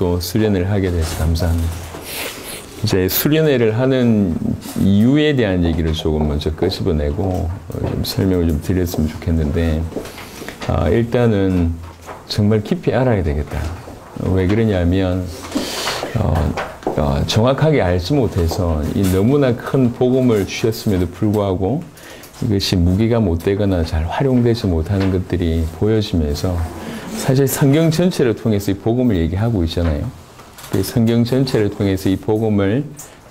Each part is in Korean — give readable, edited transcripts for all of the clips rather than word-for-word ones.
또 수련회를 하게 돼서 감사합니다. 이제 수련회를 하는 이유에 대한 얘기를 조금 먼저 끄집어내고 좀 설명을 좀 드렸으면 좋겠는데, 일단은 정말 깊이 알아야 되겠다. 왜 그러냐면 정확하게 알지 못해서 이 너무나 큰 복음을 주셨음에도 불구하고 이것이 무기가 못되거나 잘 활용되지 못하는 것들이 보여지면서, 사실 성경 전체를 통해서 이 복음을 얘기하고 있잖아요. 성경 전체를 통해서 이 복음을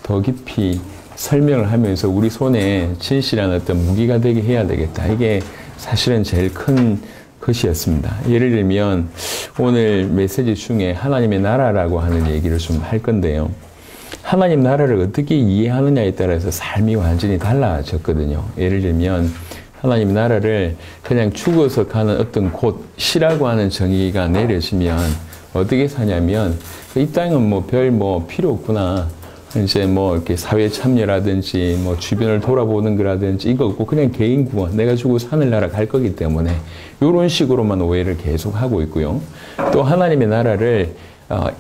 더 깊이 설명을 하면서 우리 손에 진실한 어떤 무기가 되게 해야 되겠다. 이게 사실은 제일 큰 것이었습니다. 예를 들면 오늘 메시지 중에 하나님의 나라라고 하는 얘기를 좀 할 건데요. 하나님 나라를 어떻게 이해하느냐에 따라서 삶이 완전히 달라졌거든요. 예를 들면 하나님 나라를 그냥 죽어서 가는 어떤 곳, 시라고 하는 정의가 내려지면 어떻게 사냐면, 이 땅은 별 필요 없구나. 이제 이렇게 사회 참여라든지 주변을 돌아보는 거라든지 이거 없고 그냥 개인 구원, 내가 죽고 하늘나라 갈 거기 때문에 이런 식으로만 오해를 계속하고 있고요. 또 하나님의 나라를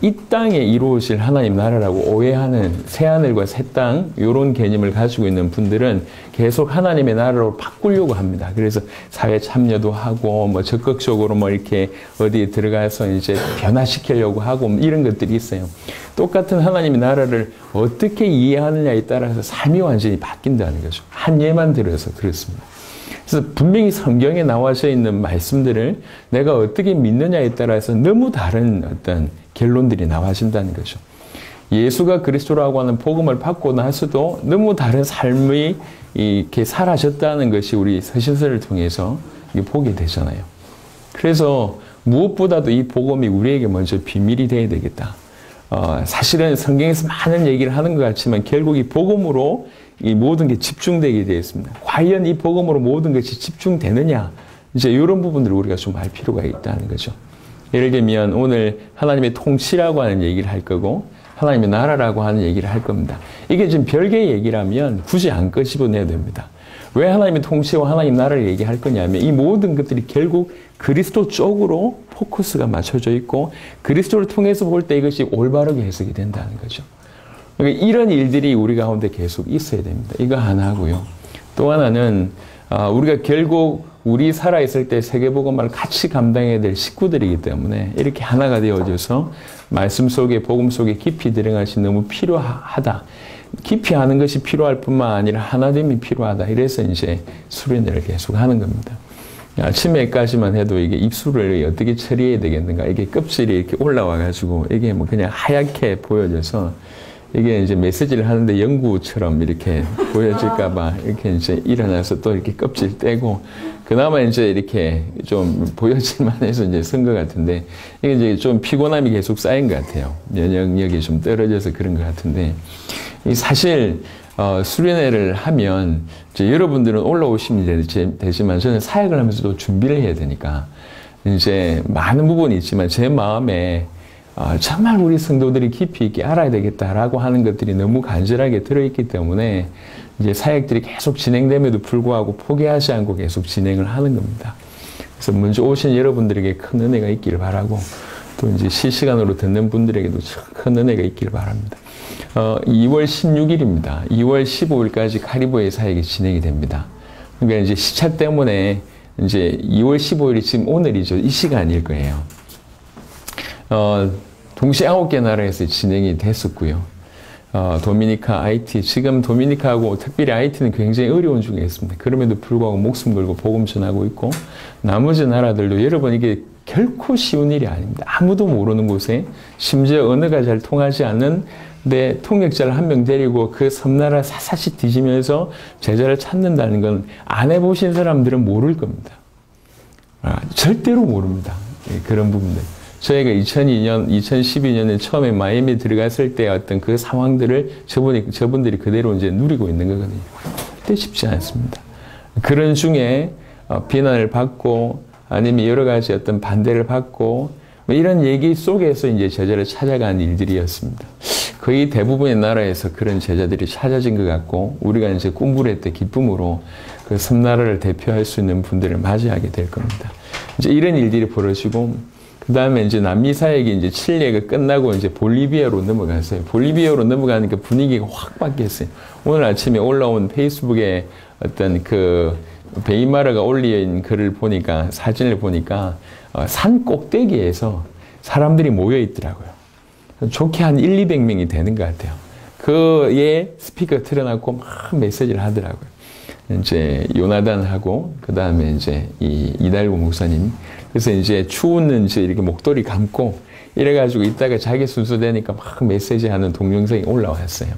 이 땅에 이루어질 하나님 나라라고 오해하는 새하늘과 새 땅, 이런 개념을 가지고 있는 분들은 계속 하나님의 나라로 바꾸려고 합니다. 그래서 사회 참여도 하고 적극적으로 이렇게 어디에 들어가서 이제 변화시키려고 하고 이런 것들이 있어요. 똑같은 하나님의 나라를 어떻게 이해하느냐에 따라서 삶이 완전히 바뀐다는 거죠. 한 예만 들어서 그렇습니다. 그래서 분명히 성경에 나와져 있는 말씀들을 내가 어떻게 믿느냐에 따라서 너무 다른 어떤 결론들이 나와진다는 거죠. 예수가 그리스도라고 하는 복음을 받고 나서도 너무 다른 삶이 이렇게 사라졌다는 것이 우리 서신서를 통해서 보게 되잖아요. 그래서 무엇보다도 이 복음이 우리에게 먼저 비밀이 되어야 되겠다. 사실은 성경에서 많은 얘기를 하는 것 같지만 결국 이 복음으로 이 모든 게 집중되게 되어 있습니다. 과연 이 복음으로 모든 것이 집중되느냐? 이제 이런 부분들을 우리가 좀 알 필요가 있다는 거죠. 예를 들면 오늘 하나님의 통치라고 하는 얘기를 할 거고 하나님의 나라라고 하는 얘기를 할 겁니다. 이게 좀 별개의 얘기라면 굳이 안 끄집어내야 됩니다. 왜 하나님의 통치와 하나님 나라를 얘기할 거냐면 이 모든 것들이 결국 그리스도 쪽으로 포커스가 맞춰져 있고 그리스도를 통해서 볼 때 이것이 올바르게 해석이 된다는 거죠. 그러니까 이런 일들이 우리 가운데 계속 있어야 됩니다. 이거 하나고요. 또 하나는 우리가 결국 우리 살아있을 때 세계복음을 같이 감당해야 될 식구들이기 때문에 이렇게 하나가 되어져서 말씀 속에 복음 속에 깊이 들어가는 것이 너무 필요하다. 깊이 하는 것이 필요할 뿐만 아니라 하나됨이 필요하다. 이래서 이제 수련회를 계속 하는 겁니다. 아침에까지만 해도 이게 입술을 어떻게 처리해야 되겠는가. 이게 껍질이 이렇게 올라와가지고 이게 그냥 하얗게 보여져서 이게 이제 메시지를 하는데 연구처럼 이렇게 보여질까봐 이렇게 이제 일어나서 또 이렇게 껍질 떼고 그나마 이제 이렇게 좀 보여질만 해서 이제 쓴 것 같은데 이게 이제 좀 피곤함이 계속 쌓인 것 같아요. 면역력이 좀 떨어져서 그런 것 같은데 사실 수련회를 하면 이제 여러분들은 올라오시면 되지만 저는 사역을 하면서도 준비를 해야 되니까 이제 많은 부분이 있지만 제 마음에 정말 우리 성도들이 깊이 있게 알아야 되겠다라고 하는 것들이 너무 간절하게 들어있기 때문에 이제 사역들이 계속 진행됨에도 불구하고 포기하지 않고 계속 진행을 하는 겁니다. 그래서 먼저 오신 여러분들에게 큰 은혜가 있기를 바라고 또 이제 실시간으로 듣는 분들에게도 큰 은혜가 있기를 바랍니다. 2월 16일입니다. 2월 15일까지 카리브해 사역이 진행이 됩니다. 그러니까 이제 시차 때문에 이제 2월 15일이 지금 오늘이죠. 이 시간일 거예요. 동시에 9개 나라에서 진행이 됐었고요. 도미니카, 하이티, 지금 도미니카하고 특별히 하이티는 굉장히 어려운 중에 있습니다. 그럼에도 불구하고 목숨 걸고 복음 전하고 있고 나머지 나라들도 여러분 이게 결코 쉬운 일이 아닙니다. 아무도 모르는 곳에 심지어 언어가 잘 통하지 않는 데 통역자를 한 명 데리고 그 섬나라 사사시 뒤지면서 제자를 찾는다는 건 안 해보신 사람들은 모를 겁니다. 절대로 모릅니다. 그런 부분들. 저희가 2012년에 처음에 마이애미에 들어갔을 때 어떤 그 상황들을 저분들이 그대로 이제 누리고 있는 거거든요. 그때 쉽지 않습니다. 그런 중에 비난을 받고 아니면 여러 가지 어떤 반대를 받고 이런 얘기 속에서 이제 제자를 찾아간 일들이었습니다. 거의 대부분의 나라에서 그런 제자들이 찾아진 것 같고 우리가 이제 꿈꾸를 때 기쁨으로 그 섬나라를 대표할 수 있는 분들을 맞이하게 될 겁니다. 이제 이런 일들이 벌어지고 그 다음에 이제 남미 사역이 이제 칠레가 끝나고 이제 볼리비아로 넘어갔어요. 볼리비아로 넘어가니까 분위기가 확 바뀌었어요. 오늘 아침에 올라온 페이스북에 어떤 그 베이마르가 올린 글을 보니까, 사진을 보니까 산 꼭대기에서 사람들이 모여 있더라고요. 좋게 한 200명이 되는 것 같아요. 그의 스피커 틀어놓고 막 메시지를 하더라고요. 이제 요나단하고 그 다음에 이제 이달구 목사님. 그래서 이제 추우는 이제 이렇게 목도리 감고 이래가지고 있다가 자기 순서 되니까 막 메시지하는 동영상이 올라왔어요.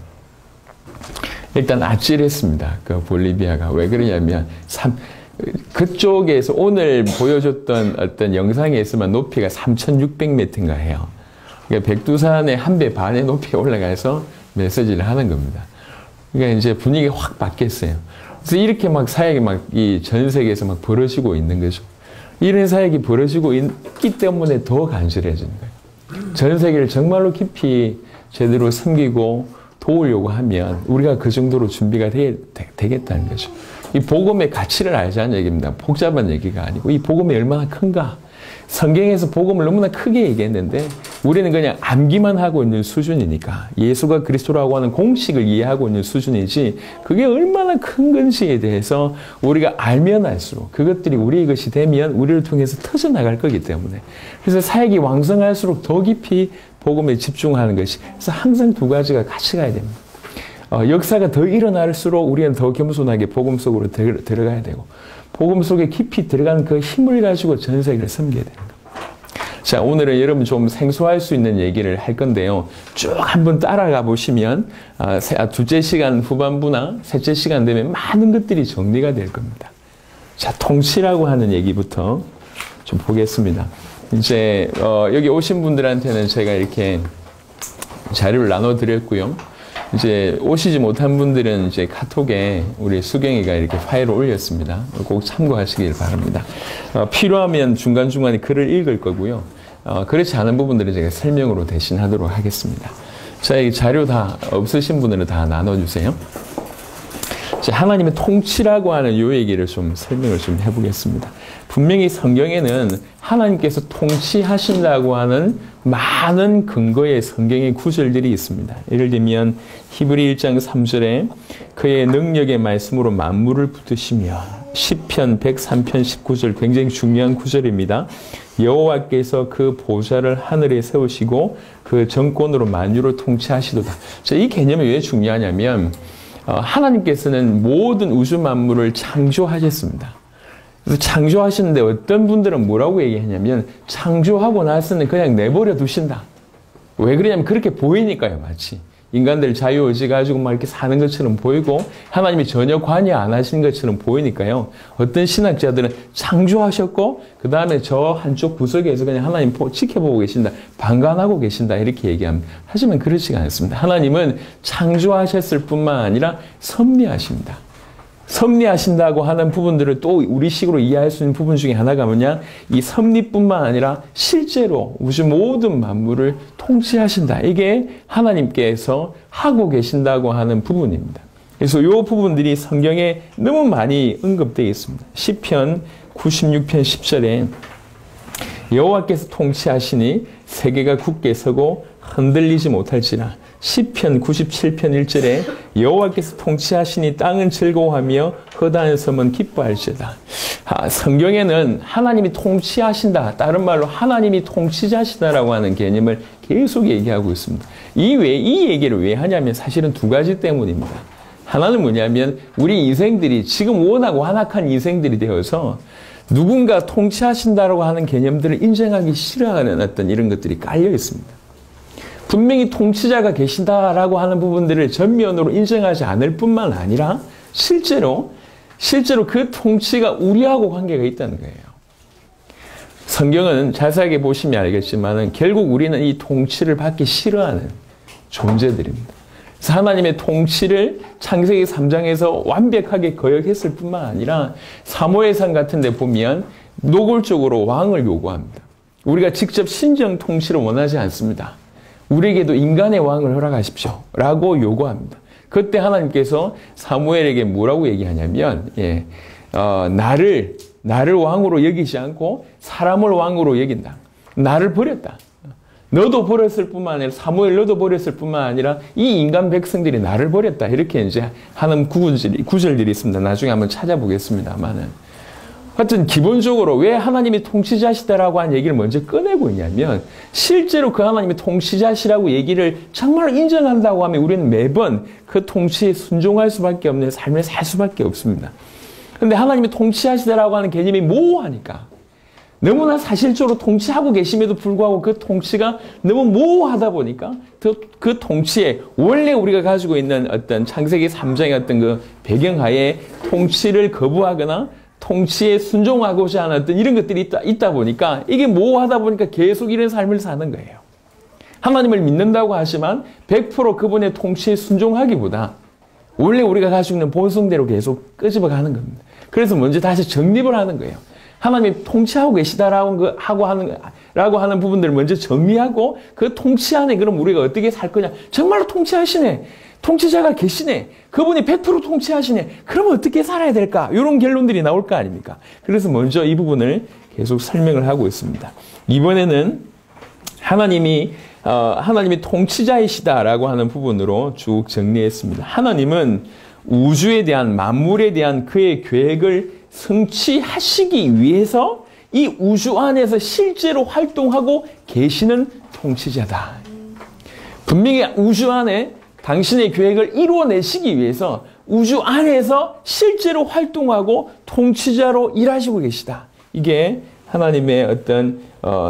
일단 아찔했습니다. 그 볼리비아가. 왜 그러냐면 그쪽에서 오늘 보여줬던 어떤 영상에서만 높이가 3,600m인가 해요. 그러니까 백두산의 한 배 반의 높이에 올라가서 메시지를 하는 겁니다. 그러니까 이제 분위기가 확 바뀌었어요. 그래서 이렇게 막 사역이 막 이 전 세계에서 막 벌어지고 있는 거죠. 이런 사역이 벌어지고 있기 때문에 더 간절해지는 거예요. 전 세계를 정말로 깊이 제대로 섬기고 도우려고 하면 우리가 그 정도로 준비가 되겠다는 거죠. 이 복음의 가치를 알자는 얘기입니다. 복잡한 얘기가 아니고 이 복음이 얼마나 큰가. 성경에서 복음을 너무나 크게 얘기했는데 우리는 그냥 암기만 하고 있는 수준이니까 예수가 그리스도라고 하는 공식을 이해하고 있는 수준이지 그게 얼마나 큰 건지에 대해서 우리가 알면 알수록 그것들이 우리의 것이 되면 우리를 통해서 터져나갈 거기 때문에 그래서 사역이 왕성할수록 더 깊이 복음에 집중하는 것이 그래서 항상 두 가지가 같이 가야 됩니다. 역사가 더 일어날수록 우리는 더 겸손하게 복음 속으로 들어가야 되고 복음 속에 깊이 들어간 그 힘을 가지고 전 세계를 섬겨야 되는 겁니다. 자, 오늘은 여러분 좀 생소할 수 있는 얘기를 할 건데요. 쭉 한번 따라가 보시면 둘째 시간 후반부나 셋째 시간 되면 많은 것들이 정리가 될 겁니다. 자, 통치라고 하는 얘기부터 좀 보겠습니다. 이제 여기 오신 분들한테는 제가 이렇게 자료를 나눠드렸고요. 이제 오시지 못한 분들은 이제 카톡에 우리 수경이가 이렇게 파일을 올렸습니다. 꼭 참고하시길 바랍니다. 필요하면 중간중간에 글을 읽을 거고요. 그렇지 않은 부분들은 제가 설명으로 대신하도록 하겠습니다. 자, 이 자료 다 없으신 분들은 다 나눠주세요. 자, 하나님의 통치라고 하는 요 얘기를 좀 설명을 좀 해보겠습니다. 분명히 성경에는 하나님께서 통치하신다고 하는 많은 근거의 성경의 구절들이 있습니다. 예를 들면 히브리 1장 3절에 그의 능력의 말씀으로 만물을 붙드시며 시편 103편 19절 굉장히 중요한 구절입니다. 여호와께서 그 보좌를 하늘에 세우시고 그 정권으로 만유를 통치하시도다. 자, 이 개념이 왜 중요하냐면 하나님께서는 모든 우주 만물을 창조하셨습니다. 그래서 창조하시는데 어떤 분들은 뭐라고 얘기하냐면 창조하고 나서는 그냥 내버려 두신다. 왜 그러냐면 그렇게 보이니까요. 마치 인간들 자유의지 가지고 막 이렇게 사는 것처럼 보이고 하나님이 전혀 관여 안 하시는 것처럼 보이니까요. 어떤 신학자들은 창조하셨고 그 다음에 저 한쪽 구석에서 그냥 하나님 지켜보고 계신다. 방관하고 계신다. 이렇게 얘기합니다. 하지만 그렇지가 않습니다. 하나님은 창조하셨을 뿐만 아니라 섭리하십니다. 섭리하신다고 하는 부분들을 또 우리식으로 이해할 수 있는 부분 중에 하나가 뭐냐? 이 섭리뿐만 아니라 실제로 우주 모든 만물을 통치하신다. 이게 하나님께서 하고 계신다고 하는 부분입니다. 그래서 이 부분들이 성경에 너무 많이 언급되어 있습니다. 시편 96편 10절에 여호와께서 통치하시니 세계가 굳게 서고 흔들리지 못할지라. 시편 97편 1절에 여호와께서 통치하시니 땅은 즐거워하며 허다한 섬은 기뻐할지어다. 성경에는 하나님이 통치하신다. 다른 말로 하나님이 통치자시다라고 하는 개념을 계속 얘기하고 있습니다. 이 얘기를 왜 하냐면 사실은 두 가지 때문입니다. 하나는 뭐냐면 우리 인생들이 지금 워낙 완악한 인생들이 되어서 누군가 통치하신다라고 하는 개념들을 인정하기 싫어하는 어떤 이런 것들이 깔려 있습니다. 분명히 통치자가 계신다라고 하는 부분들을 전면으로 인정하지 않을 뿐만 아니라 실제로 그 통치가 우리하고 관계가 있다는 거예요. 성경은 자세하게 보시면 알겠지만 결국 우리는 이 통치를 받기 싫어하는 존재들입니다. 그래서 하나님의 통치를 창세기 3장에서 완벽하게 거역했을 뿐만 아니라 사무엘상 같은 데 보면 노골적으로 왕을 요구합니다. 우리가 직접 신정 통치를 원하지 않습니다. 우리에게도 인간의 왕을 허락하십시오 라고 요구합니다. 그때 하나님께서 사무엘에게 뭐라고 얘기하냐면 나를 왕으로 여기지 않고 사람을 왕으로 여긴다. 나를 버렸다. 너도 버렸을 뿐만 아니라 사무엘 너도 버렸을 뿐만 아니라 이 인간 백성들이 나를 버렸다. 이렇게 이제 하는 구절들이 있습니다. 나중에 한번 찾아보겠습니다만은. 하여튼 기본적으로 왜 하나님이 통치자시다라고 하는 얘기를 먼저 꺼내고 있냐면 실제로 그 하나님이 통치자시라고 얘기를 정말 인정한다고 하면 우리는 매번 그 통치에 순종할 수밖에 없는 삶을 살 수밖에 없습니다. 그런데 하나님이 통치하시다라고 하는 개념이 모호하니까 너무나 사실적으로 통치하고 계심에도 불구하고 그 통치가 너무 모호하다 보니까 그 통치에 원래 우리가 가지고 있는 어떤 창세기 3장의 어떤 그 배경하에 통치를 거부하거나 통치에 순종하고자 하는 어떤 이런 것들이 있다 보니까 이게 모호하다 보니까 계속 이런 삶을 사는 거예요. 하나님을 믿는다고 하지만 100% 그분의 통치에 순종하기보다 원래 우리가 가지고 있는 본성대로 계속 끄집어 가는 겁니다. 그래서 먼저 다시 정립을 하는 거예요. 하나님이 통치하고 계시다라고 하는 부분들을 먼저 정리하고 그 통치 안에 그럼 우리가 어떻게 살 거냐. 정말로 통치하시네. 통치자가 계시네. 그분이 100% 통치하시네. 그러면 어떻게 살아야 될까? 이런 결론들이 나올 거 아닙니까? 그래서 먼저 이 부분을 계속 설명을 하고 있습니다. 이번에는 하나님이 통치자이시다라고 하는 부분으로 쭉 정리했습니다. 하나님은 우주에 대한 만물에 대한 그의 계획을 성취하시기 위해서 이 우주 안에서 실제로 활동하고 계시는 통치자다. 분명히 우주 안에 당신의 계획을 이루어내시기 위해서 우주 안에서 실제로 활동하고 통치자로 일하시고 계시다. 이게 하나님의 어떤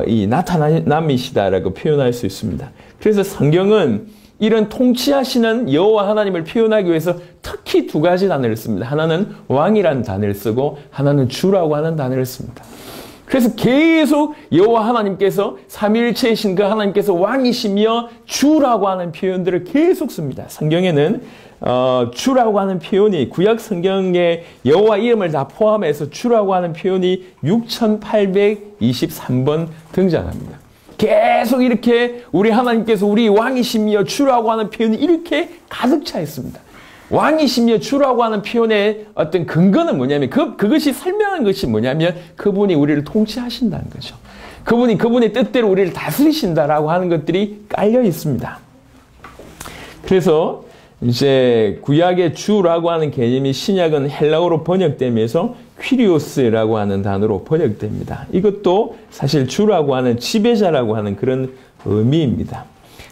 이 나타남이시다라고 표현할 수 있습니다. 그래서 성경은 이런 통치하시는 여호와 하나님을 표현하기 위해서 특히 두 가지 단어를 씁니다. 하나는 왕이라는 단어를 쓰고 하나는 주라고 하는 단어를 씁니다. 그래서 계속 여호와 하나님께서 삼위일체이신 그 하나님께서 왕이시며 주라고 하는 표현들을 계속 씁니다. 성경에는 주라고 하는 표현이 구약 성경의 여호와 이름을 다 포함해서 주라고 하는 표현이 6823번 등장합니다. 계속 이렇게 우리 하나님께서 우리 왕이시며 주라고 하는 표현이 이렇게 가득 차 있습니다. 왕이시며 주라고 하는 표현의 어떤 근거는 뭐냐면 그것이 설명한 것이 뭐냐면 그분이 우리를 통치하신다는 거죠. 그분이 그분의 뜻대로 우리를 다스리신다라고 하는 것들이 깔려 있습니다. 그래서 이제 구약의 주라고 하는 개념이 신약은 헬라어로 번역되면서 퀴리오스라고 하는 단어로 번역됩니다. 이것도 사실 주라고 하는 지배자라고 하는 그런 의미입니다.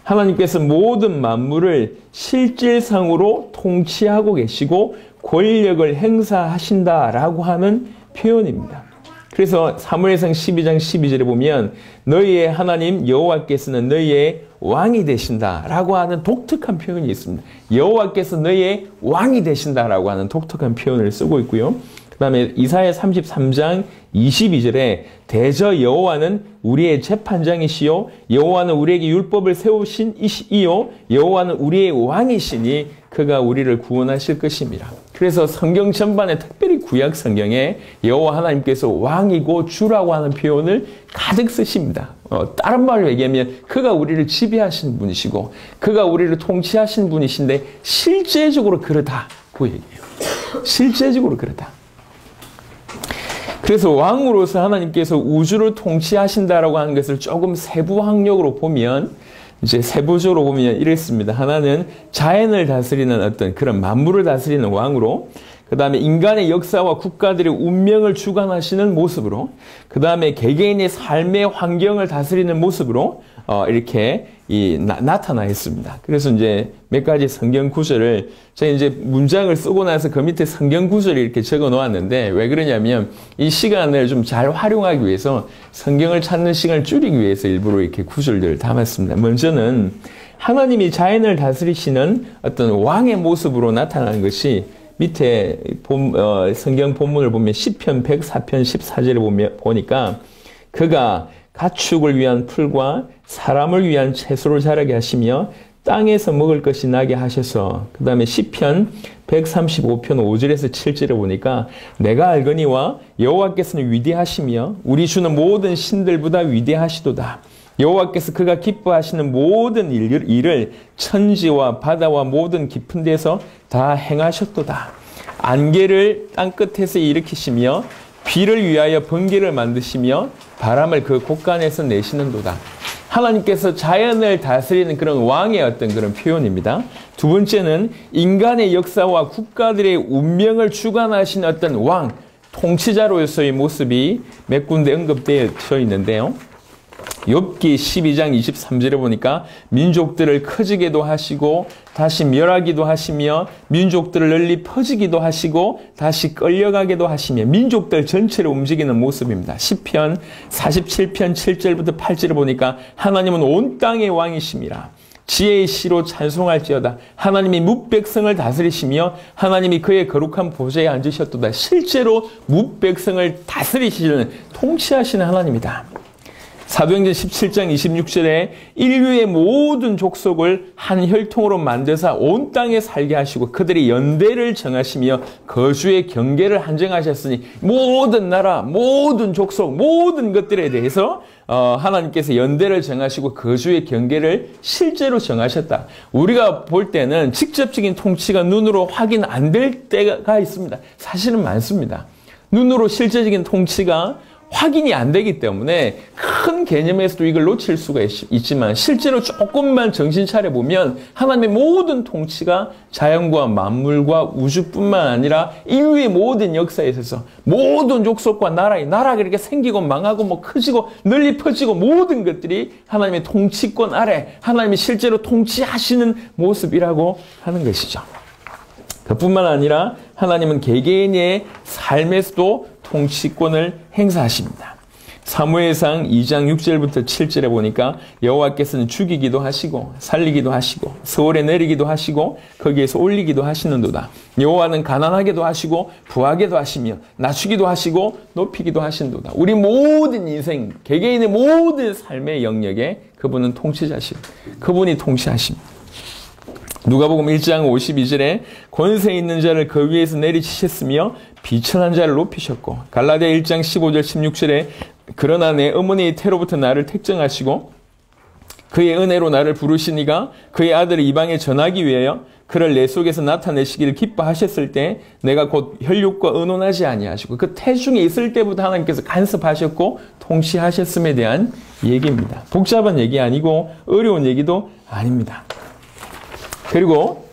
하나님께서 모든 만물을 실질상으로 통치하고 계시고 권력을 행사하신다라고 하는 표현입니다. 그래서 사무엘상 12장 12절에 보면 너희의 하나님 여호와께서는 너희의 왕이 되신다라고 하는 독특한 표현이 있습니다. 여호와께서 너희의 왕이 되신다라고 하는 독특한 표현을 쓰고 있고요. 그 다음에 이사야 33장 22절에 대저 여호와는 우리의 재판장이시요 여호와는 우리에게 율법을 세우신 이시요 여호와는 우리의 왕이시니 그가 우리를 구원하실 것입니다. 그래서 성경 전반에 특별히 구약 성경에 여호와 하나님께서 왕이고 주라고 하는 표현을 가득 쓰십니다. 다른 말로 얘기하면 그가 우리를 지배하시는 분이시고 그가 우리를 통치하시는 분이신데 실제적으로 그렇다고 얘기해요. 실제적으로 그렇다. 그래서 왕으로서 하나님께서 우주를 통치하신다라고 하는 것을 조금 세부학력으로 보면 이제 세부적으로 보면 이랬습니다. 하나는 자연을 다스리는 어떤 그런 만물을 다스리는 왕으로, 그 다음에 인간의 역사와 국가들의 운명을 주관하시는 모습으로, 그 다음에 개개인의 삶의 환경을 다스리는 모습으로 이렇게 나타나 있습니다. 그래서 이제 몇 가지 성경 구절을 제가 이제 문장을 쓰고 나서 그 밑에 성경 구절을 이렇게 적어 놓았는데 왜 그러냐면 이 시간을 좀 잘 활용하기 위해서 성경을 찾는 시간을 줄이기 위해서 일부러 이렇게 구절들을 담았습니다. 먼저는 하나님이 자연을 다스리시는 어떤 왕의 모습으로 나타나는 것이 밑에 성경 본문을 보면 시편 104편 14절에 보니까 그가 가축을 위한 풀과 사람을 위한 채소를 자라게 하시며 땅에서 먹을 것이 나게 하셔서, 그 다음에 시편 135편 5절에서 7절에 보니까 내가 알거니와 여호와께서는 위대하시며 우리 주는 모든 신들보다 위대하시도다. 여호와께서 그가 기뻐하시는 모든 일을 천지와 바다와 모든 깊은 데서 다 행하셨도다. 안개를 땅끝에서 일으키시며 비를 위하여 번개를 만드시며 바람을 그 곳간에서 내시는도다. 하나님께서 자연을 다스리는 그런 왕의 어떤 그런 표현입니다. 두 번째는 인간의 역사와 국가들의 운명을 주관하신 어떤 왕, 통치자로서의 모습이 몇 군데 언급되어 있는데요. 욥기 12장 23절에 보니까 민족들을 커지게도 하시고 다시 멸하기도 하시며 민족들을 널리 퍼지기도 하시고 다시 끌려가기도 하시며 민족들 전체를 움직이는 모습입니다. 시편 47편 7절부터 8절에 보니까 하나님은 온 땅의 왕이심이라. 지혜의 시로 찬송할지어다. 하나님이 뭇백성을 다스리시며 하나님이 그의 거룩한 보좌에 앉으셨도다. 실제로 뭇백성을 다스리시는 통치하시는 하나님이다. 사도행전 17장 26절에 인류의 모든 족속을 한 혈통으로 만드사 온 땅에 살게 하시고 그들의 연대를 정하시며 거주의 경계를 한정하셨으니 모든 나라, 모든 족속, 모든 것들에 대해서 하나님께서 연대를 정하시고 거주의 경계를 실제로 정하셨다. 우리가 볼 때는 직접적인 통치가 눈으로 확인 안 될 때가 있습니다. 사실은 많습니다. 눈으로 실제적인 통치가 확인이 안 되기 때문에 큰 개념에서도 이걸 놓칠 수가 있지만 실제로 조금만 정신 차려보면 하나님의 모든 통치가 자연과 만물과 우주뿐만 아니라 인류의 모든 역사에 있어서 모든 족속과 나라가 이렇게 생기고 망하고 뭐 커지고 널리 퍼지고 모든 것들이 하나님의 통치권 아래 하나님이 실제로 통치하시는 모습이라고 하는 것이죠. 그뿐만 아니라 하나님은 개개인의 삶에서도 통치권을 행사하십니다. 사무엘상 2장 6절부터 7절에 보니까 여호와께서는 죽이기도 하시고 살리기도 하시고 서울에 내리기도 하시고 거기에서 올리기도 하시는도다. 여호와는 가난하게도 하시고 부하게도 하시며 낮추기도 하시고 높이기도 하신도다. 우리 모든 인생, 개개인의 모든 삶의 영역에 그분은 통치자신, 그분이 통치하십니다. 누가복음 1장 52절에 권세 있는 자를 그 위에서 내리치셨으며 비천한 자를 높이셨고 갈라디아 1장 15절 16절에 그러나 내 어머니의 태로부터 나를 택정하시고 그의 은혜로 나를 부르시니가 그의 아들을 이방에 전하기 위하여 그를 내 속에서 나타내시기를 기뻐하셨을 때 내가 곧 혈육과 의논하지 아니하시고 그 태중에 있을 때부터 하나님께서 간섭하셨고 통치하셨음에 대한 얘기입니다. 복잡한 얘기 아니고 어려운 얘기도 아닙니다. 그리고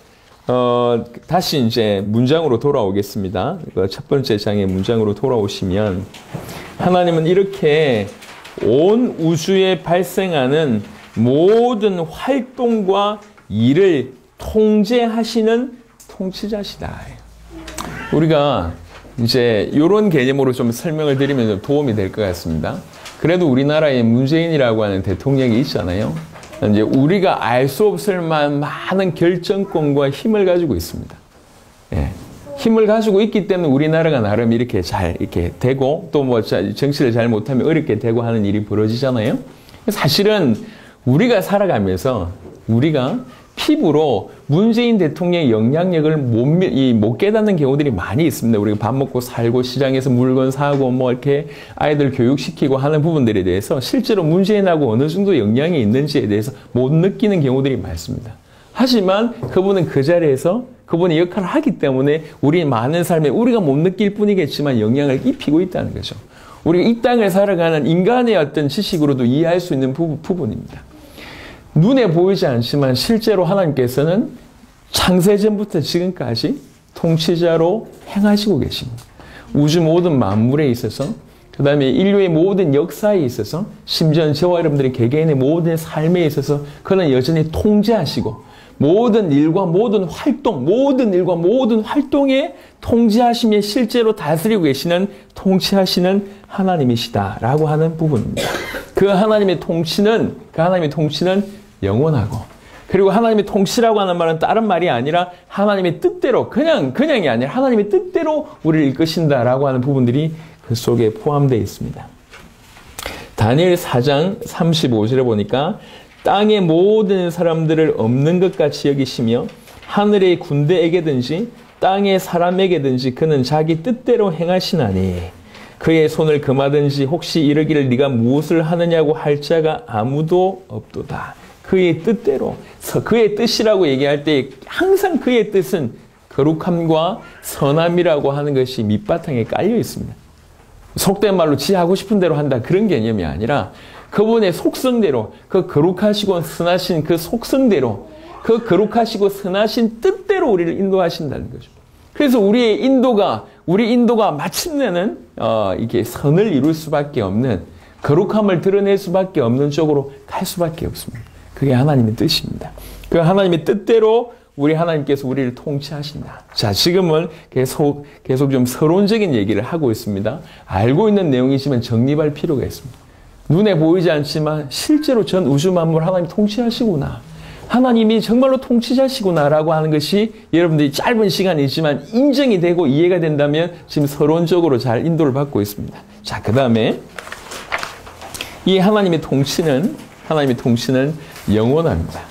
다시 이제 문장으로 돌아오겠습니다. 첫 번째 장의 문장으로 돌아오시면 하나님은 이렇게 온 우주에 발생하는 모든 활동과 일을 통제하시는 통치자시다. 우리가 이제 이런 개념으로 좀 설명을 드리면 좀 도움이 될 것 같습니다. 그래도 우리나라에 문재인이라고 하는 대통령이 있잖아요. 이제 우리가 알 수 없을 만한 많은 결정권과 힘을 가지고 있습니다. 예. 힘을 가지고 있기 때문에 우리나라가 나름 이렇게 이렇게 되고 또 뭐 정치를 잘 못하면 어렵게 되고 하는 일이 벌어지잖아요. 사실은 우리가 살아가면서 우리가 피부로 문재인 대통령의 영향력을 못 깨닫는 경우들이 많이 있습니다. 우리가 밥 먹고 살고 시장에서 물건 사고 뭐 이렇게 아이들 교육시키고 하는 부분들에 대해서 실제로 문재인하고 어느 정도 영향이 있는지에 대해서 못 느끼는 경우들이 많습니다. 하지만 그분은 그 자리에서 그분의 역할을 하기 때문에 우리 많은 삶에 우리가 못 느낄 뿐이겠지만 영향을 입히고 있다는 거죠. 우리가 이 땅을 살아가는 인간의 어떤 지식으로도 이해할 수 있는 부분입니다. 눈에 보이지 않지만 실제로 하나님께서는 창세전부터 지금까지 통치자로 행하시고 계십니다. 우주 모든 만물에 있어서 그 다음에 인류의 모든 역사에 있어서 심지어 저와 여러분들의 개개인의 모든 삶에 있어서 그는 여전히 통제하시고 모든 일과 모든 활동에 통제하시며 실제로 다스리고 계시는 통치하시는 하나님이시다라고 하는 부분입니다. 그 하나님의 통치는 영원하고 그리고 하나님의 통치라고 하는 말은 다른 말이 아니라 하나님의 뜻대로 그냥이 아니라 하나님의 뜻대로 우리를 이끄신다라고 하는 부분들이 그 속에 포함되어 있습니다. 다니엘 4장 35절에 보니까 땅의 모든 사람들을 없는 것 같이 여기시며 하늘의 군대에게든지 땅의 사람에게든지 그는 자기 뜻대로 행하시나니 그의 손을 금하든지 혹시 이르기를 네가 무엇을 하느냐고 할 자가 아무도 없도다. 그의 뜻대로, 그의 뜻이라고 얘기할 때 항상 그의 뜻은 거룩함과 선함이라고 하는 것이 밑바탕에 깔려 있습니다. 속된 말로 지 하고 싶은 대로 한다 그런 개념이 아니라 그분의 속성대로 그 거룩하시고 선하신 그 속성대로 그 거룩하시고 선하신 뜻대로 우리를 인도하신다는 거죠. 그래서 우리 인도가 마침내는 이게 선을 이룰 수밖에 없는 거룩함을 드러낼 수밖에 없는 쪽으로 갈 수밖에 없습니다. 그게 하나님의 뜻입니다. 그 하나님의 뜻대로 우리 하나님께서 우리를 통치하신다. 자, 지금은 계속 좀 서론적인 얘기를 하고 있습니다. 알고 있는 내용이지만 정립할 필요가 있습니다. 눈에 보이지 않지만 실제로 전 우주 만물 하나님 통치하시구나. 하나님이 정말로 통치자시구나라고 하는 것이 여러분들이 짧은 시간이지만 인정이 되고 이해가 된다면 지금 서론적으로 잘 인도를 받고 있습니다. 자, 그 다음에 이 하나님의 통치는 영원합니다.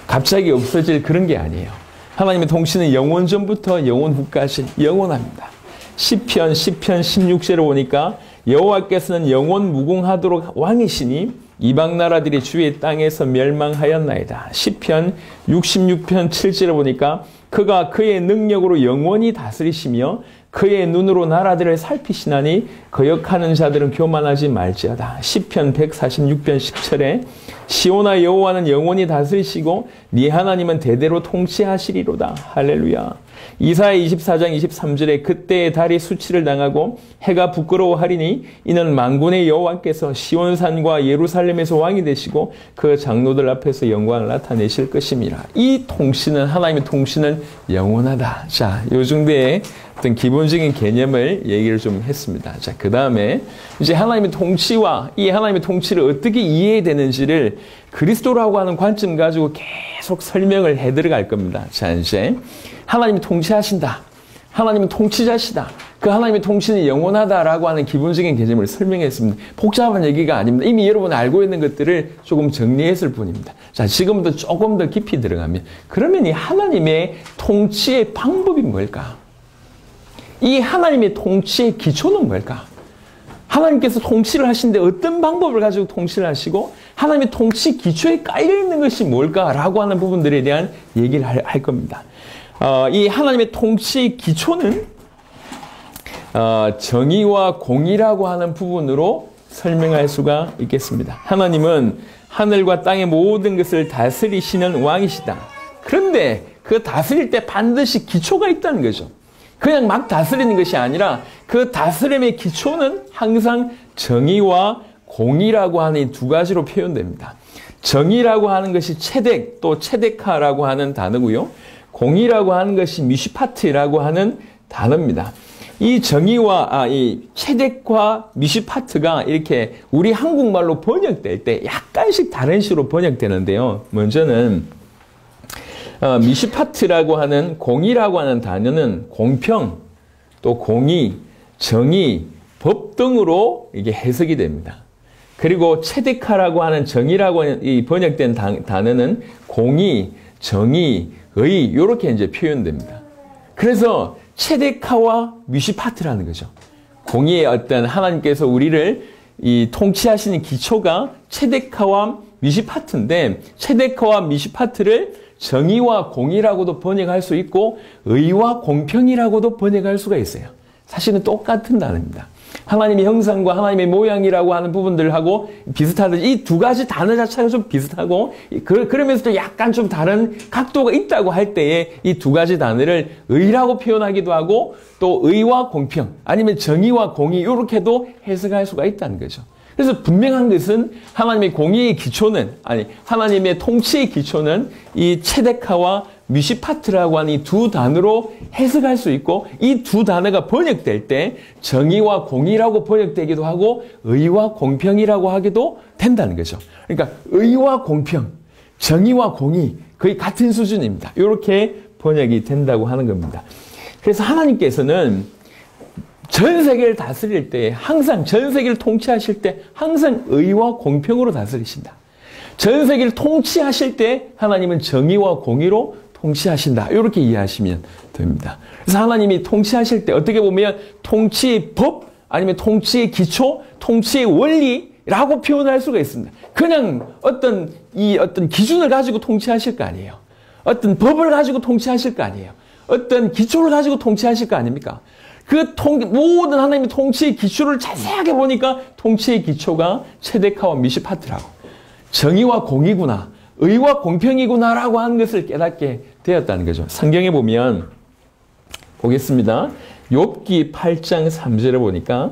갑자기 없어질 그런 게 아니에요. 하나님의 통치는 영원 전부터 영원 후까지 영원합니다. 시편 16절에 보니까 여호와께서는 영원 무궁하도록 왕이시니 이방 나라들이 주의 땅에서 멸망하였나이다. 시편 66편 7절에 보니까 그가 그의 능력으로 영원히 다스리시며 그의 눈으로 나라들을 살피시나니 거역하는 자들은 교만하지 말지어다. 시편 146편 10절에 시온아 여호와는 영원히 다스리시고 네 하나님은 대대로 통치하시리로다. 할렐루야. 이사야 24장 23절에 그때의 달이 수치를 당하고 해가 부끄러워하리니 이는 만군의 여호와께서 시온산과 예루살렘에서 왕이 되시고 그 장로들 앞에서 영광을 나타내실 것임이라. 이 통치는 하나님의 통치는 영원하다. 자, 요 정도의 어떤 기본적인 개념을 얘기를 좀 했습니다. 자, 그 다음에 이제 하나님의 통치와 이 하나님의 통치를 어떻게 이해해야 되는지를 그리스도라고 하는 관점 가지고 계속 설명을 해 들어갈 겁니다. 자, 이제 하나님이 통치하신다. 하나님은 통치자시다. 그 하나님의 통치는 영원하다라고 하는 기본적인 개념을 설명했습니다. 복잡한 얘기가 아닙니다. 이미 여러분 알고 있는 것들을 조금 정리했을 뿐입니다. 자, 지금부터 조금 더 깊이 들어가면 그러면 이 하나님의 통치의 방법이 뭘까? 이 하나님의 통치의 기초는 뭘까? 하나님께서 통치를 하시는데 어떤 방법을 가지고 통치를 하시고 하나님의 통치 기초에 깔려있는 것이 뭘까라고 하는 부분들에 대한 얘기를 할 겁니다. 이 하나님의 통치의 기초는 정의와 공의라고 하는 부분으로 설명할 수가 있겠습니다. 하나님은 하늘과 땅의 모든 것을 다스리시는 왕이시다. 그런데 그 다스릴 때 반드시 기초가 있다는 거죠. 그냥 막 다스리는 것이 아니라 그 다스림의 기초는 항상 정의와 공의라고 하는 이 두 가지로 표현됩니다. 정의라고 하는 것이 체덱 또 체데카라고 하는 단어고요. 공의라고 하는 것이 미시파트라고 하는 단어입니다. 이 정의와 이 체덱과 미시파트가 이렇게 우리 한국말로 번역될 때 약간씩 다른 식으로 번역되는데요. 먼저는 미시파트라고 하는 공의라고 하는 단어는 공평, 또 공의, 정의, 법 등으로 이게 해석이 됩니다. 그리고 체데카라고 하는 정의라고 하는 이 번역된 단어는 공의, 정의, 의 이렇게 이제 표현됩니다. 그래서 체데카와 미시파트라는 거죠. 공의의 어떤 하나님께서 우리를 이 통치하시는 기초가 체데카와 미시파트인데 체데카와 미시파트를 정의와 공의라고도 번역할 수 있고 의와 공평이라고도 번역할 수가 있어요. 사실은 똑같은 단어입니다. 하나님의 형상과 하나님의 모양이라고 하는 부분들하고 비슷하듯이 이 두 가지 단어 자체가 좀 비슷하고 그러면서도 약간 좀 다른 각도가 있다고 할 때에 이 두 가지 단어를 의라고 표현하기도 하고 또 의와 공평 아니면 정의와 공의 이렇게도 해석할 수가 있다는 거죠. 그래서 분명한 것은 하나님의 공의의 기초는 하나님의 통치의 기초는 이 체데카와 미시파트라고 하는 이 두 단어로 해석할 수 있고 이 두 단어가 번역될 때 정의와 공의라고 번역되기도 하고 의와 공평이라고 하기도 된다는 거죠. 그러니까 의와 공평, 정의와 공의 거의 같은 수준입니다. 이렇게 번역이 된다고 하는 겁니다. 그래서 하나님께서는 전 세계를 다스릴 때 항상 전 세계를 통치하실 때 항상 의와 공평으로 다스리신다. 전 세계를 통치하실 때 하나님은 정의와 공의로 통치하신다. 이렇게 이해하시면 됩니다. 그래서 하나님이 통치하실 때 어떻게 보면 통치의 법 아니면 통치의 기초, 통치의 원리라고 표현할 수가 있습니다. 그냥 어떤 기준을 가지고 통치하실 거 아니에요. 어떤 법을 가지고 통치하실 거 아니에요. 어떤 기초를 가지고 통치하실 거 아닙니까? 모든 하나님의 통치의 기초를 자세하게 보니까 통치의 기초가 체데카와 미시파트라고. 정의와 공의구나. 의와 공평이구나라고 하는 것을 깨닫게 되었다는 거죠. 성경에 보면 보겠습니다. 욥기 8장 3절에 보니까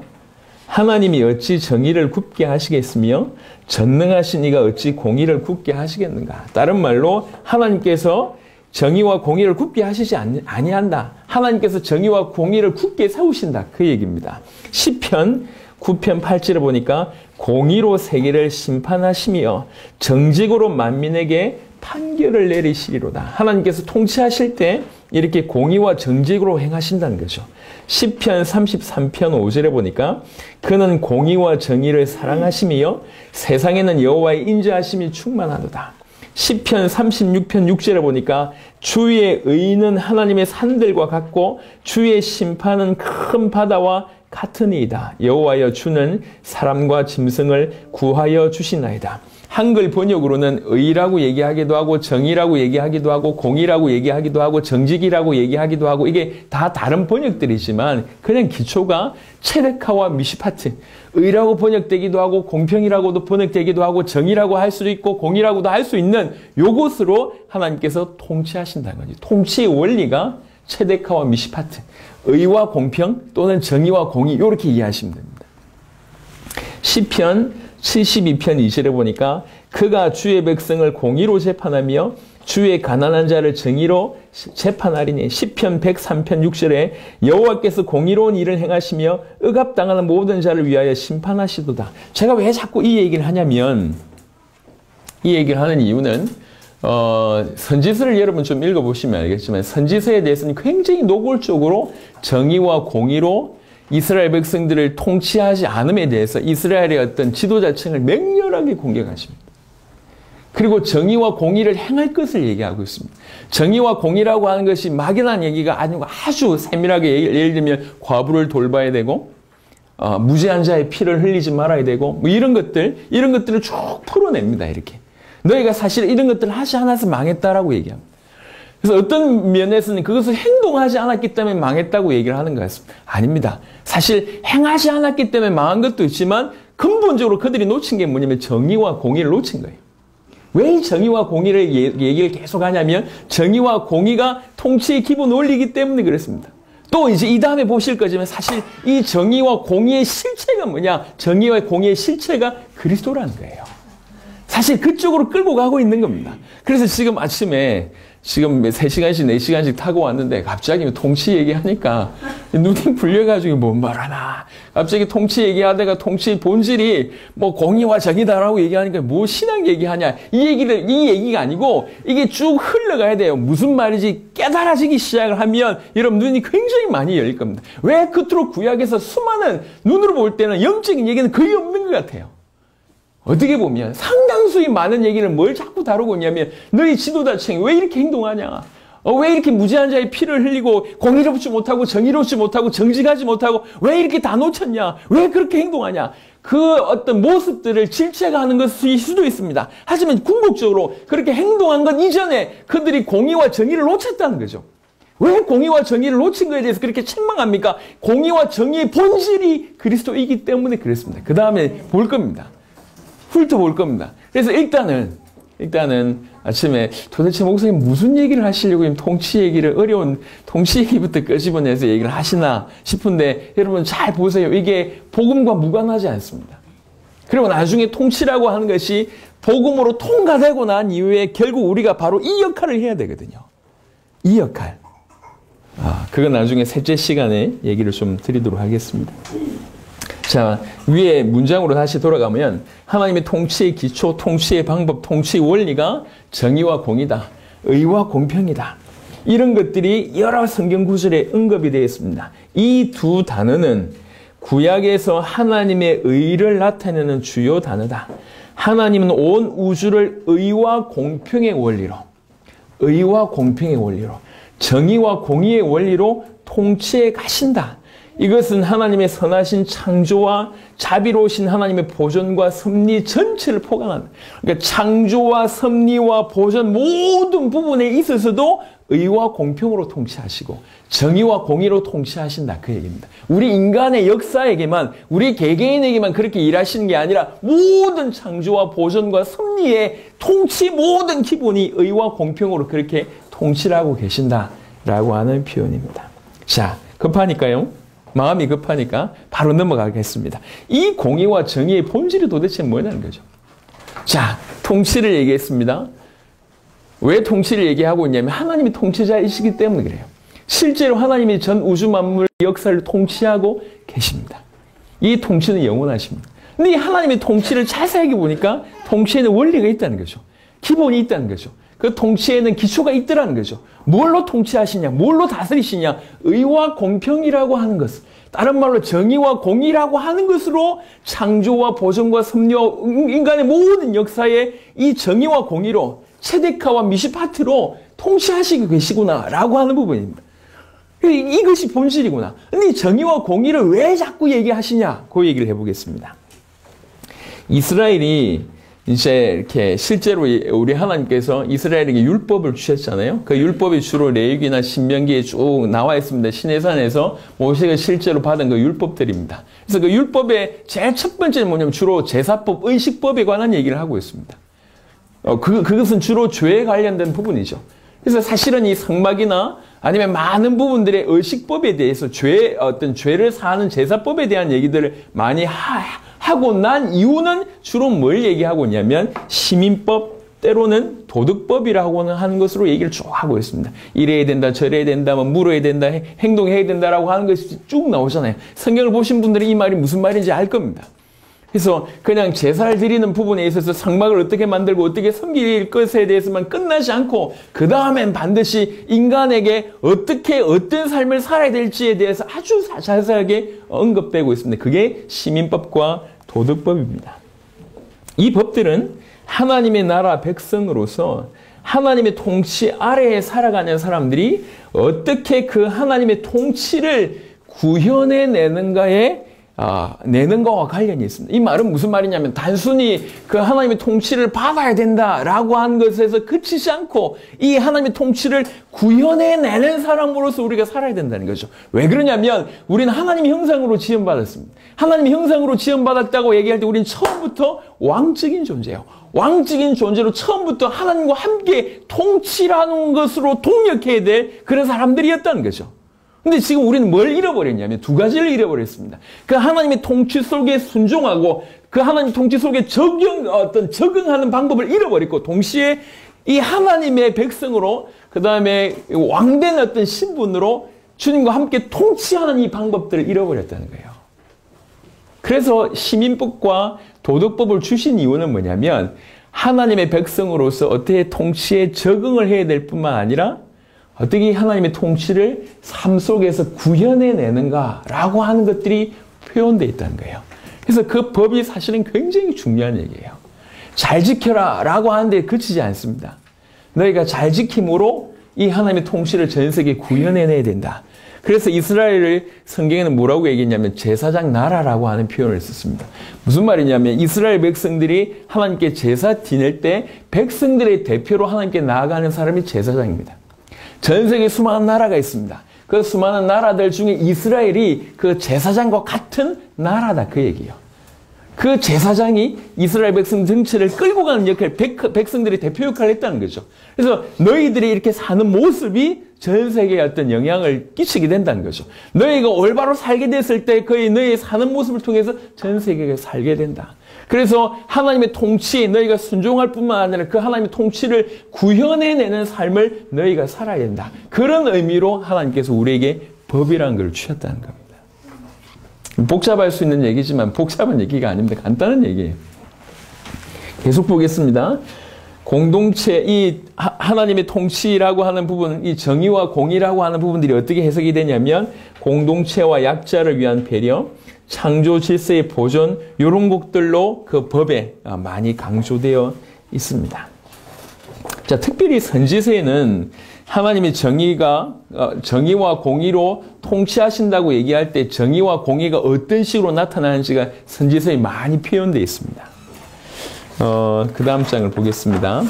하나님이 어찌 정의를 굽게 하시겠으며 전능하신 이가 어찌 공의를 굽게 하시겠는가. 다른 말로 하나님께서 정의와 공의를 굽게 하시지 아니한다. 하나님께서 정의와 공의를 굳게 세우신다. 그 얘기입니다. 시편 9편 8절에 보니까 공의로 세계를 심판하시며 정직으로 만민에게 판결을 내리시리로다. 하나님께서 통치하실 때 이렇게 공의와 정직으로 행하신다는 거죠. 시편 33편 5절에 보니까 그는 공의와 정의를 사랑하시며 세상에는 여호와의 인자하심이 충만하도다. 시편 36편 6절에 보니까 주의 의는 하나님의 산들과 같고 주의 심판은 큰 바다와 같으니이다. 여호와여 주는 사람과 짐승을 구하여 주시나이다. 한글 번역으로는 의라고 얘기하기도 하고 정의라고 얘기하기도 하고 공의라고 얘기하기도 하고 정직이라고 얘기하기도 하고 이게 다 다른 번역들이지만 그냥 기초가 체데카와 미시파트, 의라고 번역되기도 하고 공평이라고도 번역되기도 하고 정의라고 할 수도 있고 공의라고도 할 수 있는 요것으로 하나님께서 통치하신다는 거지. 통치의 원리가 체데카와 미시파트, 의와 공평 또는 정의와 공의 이렇게 이해하시면 됩니다. 시편 72편 2절에 보니까 그가 주의 백성을 공의로 재판하며 주의 가난한 자를 정의로 재판하리니. 시편 103편 6절에 여호와께서 공의로운 일을 행하시며 억압당하는 모든 자를 위하여 심판하시도다. 제가 왜 자꾸 이 얘기를 하냐면 이 얘기를 하는 이유는 선지서를 여러분 좀 읽어보시면 알겠지만 선지서에 대해서는 굉장히 노골적으로 정의와 공의로 이스라엘 백성들을 통치하지 않음에 대해서 이스라엘의 어떤 지도자층을 맹렬하게 공격하십니다. 그리고 정의와 공의를 행할 것을 얘기하고 있습니다. 정의와 공의라고 하는 것이 막연한 얘기가 아니고 아주 세밀하게 예를 들면 과부를 돌봐야 되고 무죄한 자의 피를 흘리지 말아야 되고 뭐 이런 것들을 쭉 풀어냅니다. 이렇게. 너희가 사실 이런 것들을 하지 않아서 망했다라고 얘기합니다. 그래서 어떤 면에서는 그것을 행동하지 않았기 때문에 망했다고 얘기를 하는 것 같습니다. 아닙니다. 사실 행하지 않았기 때문에 망한 것도 있지만 근본적으로 그들이 놓친 게 뭐냐면 정의와 공의를 놓친 거예요. 왜 정의와 공의를 얘기를 계속 하냐면 정의와 공의가 통치의 기본 원리이기 때문에 그렇습니다. 또 이제 이 다음에 보실 거지만 사실 이 정의와 공의의 실체가 뭐냐? 정의와 공의의 실체가 그리스도라는 거예요. 사실 그쪽으로 끌고 가고 있는 겁니다. 그래서 지금 아침에 지금 3시간씩 4시간씩 타고 왔는데 갑자기 통치 얘기하니까 눈이 불려가지고 뭔 말하나. 갑자기 통치 얘기하다가 통치의 본질이 뭐 공의와 정의다라고 얘기하니까 뭐 신앙 얘기하냐. 이 얘기가 아니고 이게 쭉 흘러가야 돼요. 무슨 말인지 깨달아지기 시작을 하면 여러분 눈이 굉장히 많이 열릴 겁니다. 왜 끝으로 구약에서 수많은 눈으로 볼 때는 영적인 얘기는 거의 없는 것 같아요. 어떻게 보면 상당수의 많은 얘기를 뭘 자꾸 다루고 있냐면 너희 지도자층이 왜 이렇게 행동하냐? 왜 이렇게 무죄한 자의 피를 흘리고 공의롭지 못하고 정의롭지 못하고 정직하지 못하고 왜 이렇게 다 놓쳤냐? 왜 그렇게 행동하냐? 그 어떤 모습들을 질책하는 것일 수도 있습니다. 하지만 궁극적으로 그렇게 행동한 것 이전에 그들이 공의와 정의를 놓쳤다는 거죠. 왜 공의와 정의를 놓친 것에 대해서 그렇게 책망합니까? 공의와 정의의 본질이 그리스도이기 때문에 그렇습니다. 그 다음에 볼 겁니다. 훑어볼 겁니다. 그래서 일단은 아침에 도대체 목사님 무슨 얘기를 하시려고 통치 얘기를 어려운 통치 얘기부터 끄집어내서 얘기를 하시나 싶은데 여러분 잘 보세요. 이게 복음과 무관하지 않습니다. 그리고 나중에 통치라고 하는 것이 복음으로 통과되고 난 이후에 결국 우리가 바로 이 역할을 해야 되거든요. 이 역할. 그건 나중에 셋째 시간에 얘기를 좀 드리도록 하겠습니다. 자, 위에 문장으로 다시 돌아가면 하나님의 통치의 기초, 통치의 방법, 통치의 원리가 정의와 공의다. 의와 공평이다. 이런 것들이 여러 성경 구절에 언급이 되어 있습니다. 이 두 단어는 구약에서 하나님의 의를 나타내는 주요 단어다. 하나님은 온 우주를 의와 공평의 원리로, 정의와 공의의 원리로 통치해 가신다. 이것은 하나님의 선하신 창조와 자비로우신 하나님의 보존과 섭리 전체를 포괄한다. 그러니까 창조와 섭리와 보존 모든 부분에 있어서도 의와 공평으로 통치하시고 정의와 공의로 통치하신다. 그 얘기입니다. 우리 인간의 역사에게만, 우리 개개인에게만 그렇게 일하시는 게 아니라 모든 창조와 보존과 섭리의 통치 모든 기본이 의와 공평으로 그렇게 통치를 하고 계신다라고 하는 표현입니다. 자, 급하니까요. 마음이 급하니까 바로 넘어가겠습니다. 이 공의와 정의의 본질이 도대체 뭐냐는 거죠. 자, 통치를 얘기했습니다. 왜 통치를 얘기하고 있냐면 하나님이 통치자이시기 때문에 그래요. 실제로 하나님이 전 우주 만물 역사를 통치하고 계십니다. 이 통치는 영원하십니다. 근데 이 하나님의 통치를 자세하게 보니까 통치에는 원리가 있다는 거죠. 기본이 있다는 거죠. 그 통치에는 기초가 있더라는 거죠. 뭘로 통치하시냐, 뭘로 다스리시냐, 의와 공평이라고 하는 것, 다른 말로 정의와 공의라고 하는 것으로 창조와 보존과 섭리와 인간의 모든 역사에 이 정의와 공의로 체데카와 미시파트로 통치하시고 계시구나 라고 하는 부분입니다. 이것이 본질이구나. 근데 이 정의와 공의를 왜 자꾸 얘기하시냐, 그 얘기를 해보겠습니다. 이스라엘이 이제 이렇게 실제로 우리 하나님께서 이스라엘에게 율법을 주셨잖아요. 그 율법이 주로 레위기나 신명기에 쭉 나와 있습니다. 시내산에서 모세가 실제로 받은 그 율법들입니다. 그래서 그 율법의 제일 첫 번째는 뭐냐면 주로 제사법, 의식법에 관한 얘기를 하고 있습니다. 그것은 주로 죄에 관련된 부분이죠. 그래서 사실은 이 성막이나 아니면 많은 부분들의 의식법에 대해서 어떤 죄를 사하는 제사법에 대한 얘기들을 많이 하고 난 이유는 주로 뭘 얘기하고 있냐면 시민법, 때로는 도덕법이라고 하는 것으로 얘기를 쭉 하고 있습니다. 이래야 된다, 저래야 된다, 뭐 물어야 된다, 행동해야 된다라고 하는 것이 쭉 나오잖아요. 성경을 보신 분들은 이 말이 무슨 말인지 알 겁니다. 그래서 그냥 제사를 드리는 부분에 있어서 성막을 어떻게 만들고 어떻게 섬길 것에 대해서만 끝나지 않고 그 다음엔 반드시 인간에게 어떻게 어떤 삶을 살아야 될지에 대해서 아주 자세하게 언급되고 있습니다. 그게 시민법과 도덕법입니다. 이 법들은 하나님의 나라 백성으로서 하나님의 통치 아래에 살아가는 사람들이 어떻게 그 하나님의 통치를 구현해내는가에 내는 거와 관련이 있습니다. 이 말은 무슨 말이냐면 단순히 그 하나님의 통치를 받아야 된다라고 하는 것에서 그치지 않고 이 하나님의 통치를 구현해내는 사람으로서 우리가 살아야 된다는 거죠. 왜 그러냐면 우리는 하나님의 형상으로 지음받았습니다. 하나님의 형상으로 지음받았다고 얘기할 때 우리는 처음부터 왕적인 존재예요. 왕적인 존재로 처음부터 하나님과 함께 통치라는 것으로 동력해야 될 그런 사람들이었다는 거죠. 근데 지금 우리는 뭘 잃어버렸냐면 두 가지를 잃어버렸습니다. 그 하나님의 통치 속에 순종하고 그 하나님 통치 속에 적응하는 방법을 잃어버렸고 동시에 이 하나님의 백성으로 그 다음에 왕된 어떤 신분으로 주님과 함께 통치하는 이 방법들을 잃어버렸다는 거예요. 그래서 시민법과 도덕법을 주신 이유는 뭐냐면 하나님의 백성으로서 어떻게 통치에 적응을 해야 될 뿐만 아니라 어떻게 하나님의 통치를 삶 속에서 구현해내는가라고 하는 것들이 표현되어 있다는 거예요. 그래서 그 법이 사실은 굉장히 중요한 얘기예요. 잘 지켜라 라고 하는데 그치지 않습니다. 너희가 잘 지킴으로 이 하나님의 통치를 전 세계에 구현해내야 된다. 그래서 이스라엘을 성경에는 뭐라고 얘기했냐면 제사장 나라라고 하는 표현을 썼습니다. 무슨 말이냐면 이스라엘 백성들이 하나님께 제사 지낼 때 백성들의 대표로 하나님께 나아가는 사람이 제사장입니다. 전 세계 수많은 나라가 있습니다. 그 수많은 나라들 중에 이스라엘이 그 제사장과 같은 나라다 그 얘기예요. 그 제사장이 이스라엘 백성 전체를 끌고 가는 역할, 백성들의 대표 역할을 했다는 거죠. 그래서 너희들이 이렇게 사는 모습이 전 세계에 어떤 영향을 끼치게 된다는 거죠. 너희가 올바로 살게 됐을 때 거의 너희 사는 모습을 통해서 전 세계가 살게 된다. 그래서 하나님의 통치에 너희가 순종할 뿐만 아니라 그 하나님의 통치를 구현해내는 삶을 너희가 살아야 된다. 그런 의미로 하나님께서 우리에게 법이라는 걸 주셨다는 겁니다. 복잡할 수 있는 얘기지만 복잡한 얘기가 아닙니다. 간단한 얘기예요. 계속 보겠습니다. 공동체, 이 하나님의 통치라고 하는 부분, 이 정의와 공의라고 하는 부분들이 어떻게 해석이 되냐면 공동체와 약자를 위한 배려, 창조 질서의 보존, 이런 것들로 그 법에 많이 강조되어 있습니다. 자, 특별히 선지서에는 하나님이 정의와 공의로 통치하신다고 얘기할 때 정의와 공의가 어떤 식으로 나타나는지가 선지서에 많이 표현되어 있습니다. 그 다음 장을 보겠습니다.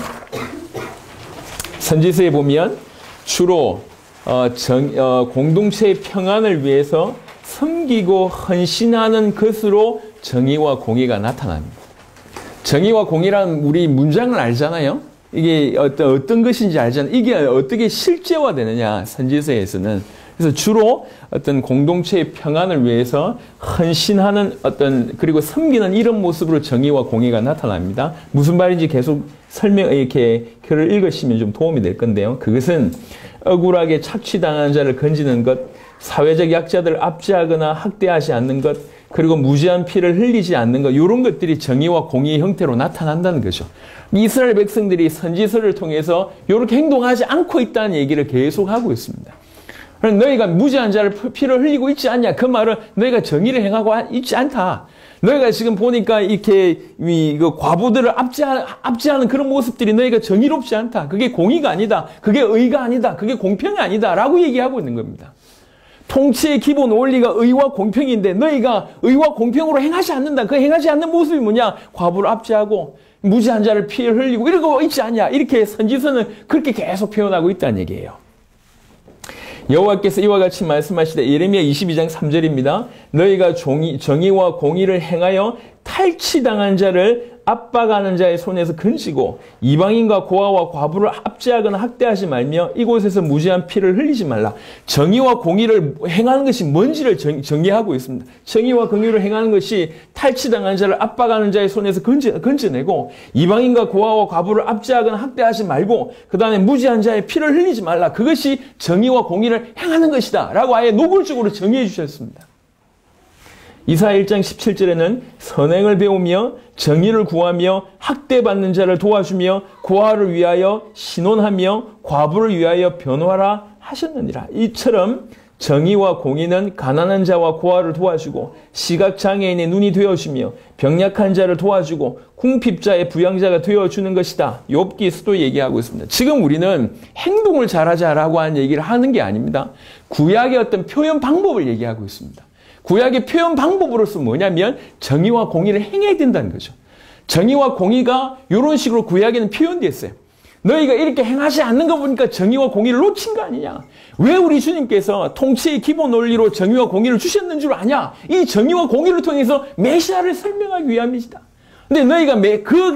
선지서에 보면 주로 공동체의 평안을 위해서 섬기고 헌신하는 것으로 정의와 공의가 나타납니다. 정의와 공의라는 우리 문장을 알잖아요. 이게 어떤 것인지 알잖아요. 이게 어떻게 실제화되느냐, 선지서에서는. 그래서 주로 어떤 공동체의 평안을 위해서 헌신하는 그리고 섬기는 이런 모습으로 정의와 공의가 나타납니다. 무슨 말인지 계속 이렇게 글을 읽으시면 좀 도움이 될 건데요. 그것은 억울하게 착취당한 자를 건지는 것, 사회적 약자들을 압제하거나 학대하지 않는 것, 그리고 무지한 피를 흘리지 않는 것, 이런 것들이 정의와 공의의 형태로 나타난다는 거죠. 이스라엘 백성들이 선지서를 통해서 이렇게 행동하지 않고 있다는 얘기를 계속하고 있습니다. 너희가 무지한 자를 피를 흘리고 있지 않냐? 그 말은 너희가 정의를 행하고 있지 않다. 너희가 지금 보니까 이렇게 과부들을 압제하는 그런 모습들이 너희가 정의롭지 않다. 그게 공의가 아니다. 그게 의가 아니다. 그게 공평이 아니다. 라고 얘기하고 있는 겁니다. 통치의 기본 원리가 의와 공평인데 너희가 의와 공평으로 행하지 않는다. 그 행하지 않는 모습이 뭐냐? 과부를 압제하고 무지한 자를 피를 흘리고 이러고 있지 않냐? 이렇게 선지서는 그렇게 계속 표현하고 있다는 얘기예요. 여호와께서 이와 같이 말씀하시되 예레미야 22장 3절입니다. 너희가 정의와 공의를 행하여 탈취당한 자를 압박하는 자의 손에서 건지고 이방인과 고아와 과부를 압제하거나 학대하지 말며 이곳에서 무지한 피를 흘리지 말라. 정의와 공의를 행하는 것이 뭔지를 정의하고 있습니다. 정의와 공의를 행하는 것이 탈취당한 자를 압박하는 자의 손에서 건져내고 이방인과 고아와 과부를 압제하거나 학대하지 말고 그 다음에 무지한 자의 피를 흘리지 말라. 그것이 정의와 공의를 행하는 것이다 라고 아예 노골적으로 정의해 주셨습니다. 이사야 1장 17절에는 선행을 배우며 정의를 구하며 학대받는 자를 도와주며 고아를 위하여 신원하며 과부를 위하여 변호하라 하셨느니라. 이처럼 정의와 공의는 가난한 자와 고아를 도와주고 시각장애인의 눈이 되어주며 병약한 자를 도와주고 궁핍자의 부양자가 되어주는 것이다. 욥기에서도 얘기하고 있습니다. 지금 우리는 행동을 잘하자라고 하는 얘기를 하는 게 아닙니다. 구약의 어떤 표현 방법을 얘기하고 있습니다. 구약의 표현 방법으로서 뭐냐면 정의와 공의를 행해야 된다는 거죠. 정의와 공의가 이런 식으로 구약에는 표현되어 있어요. 너희가 이렇게 행하지 않는 거 보니까 정의와 공의를 놓친 거 아니냐. 왜 우리 주님께서 통치의 기본 논리로 정의와 공의를 주셨는 줄 아냐. 이 정의와 공의를 통해서 메시아를 설명하기 위함이다. 근데 너희가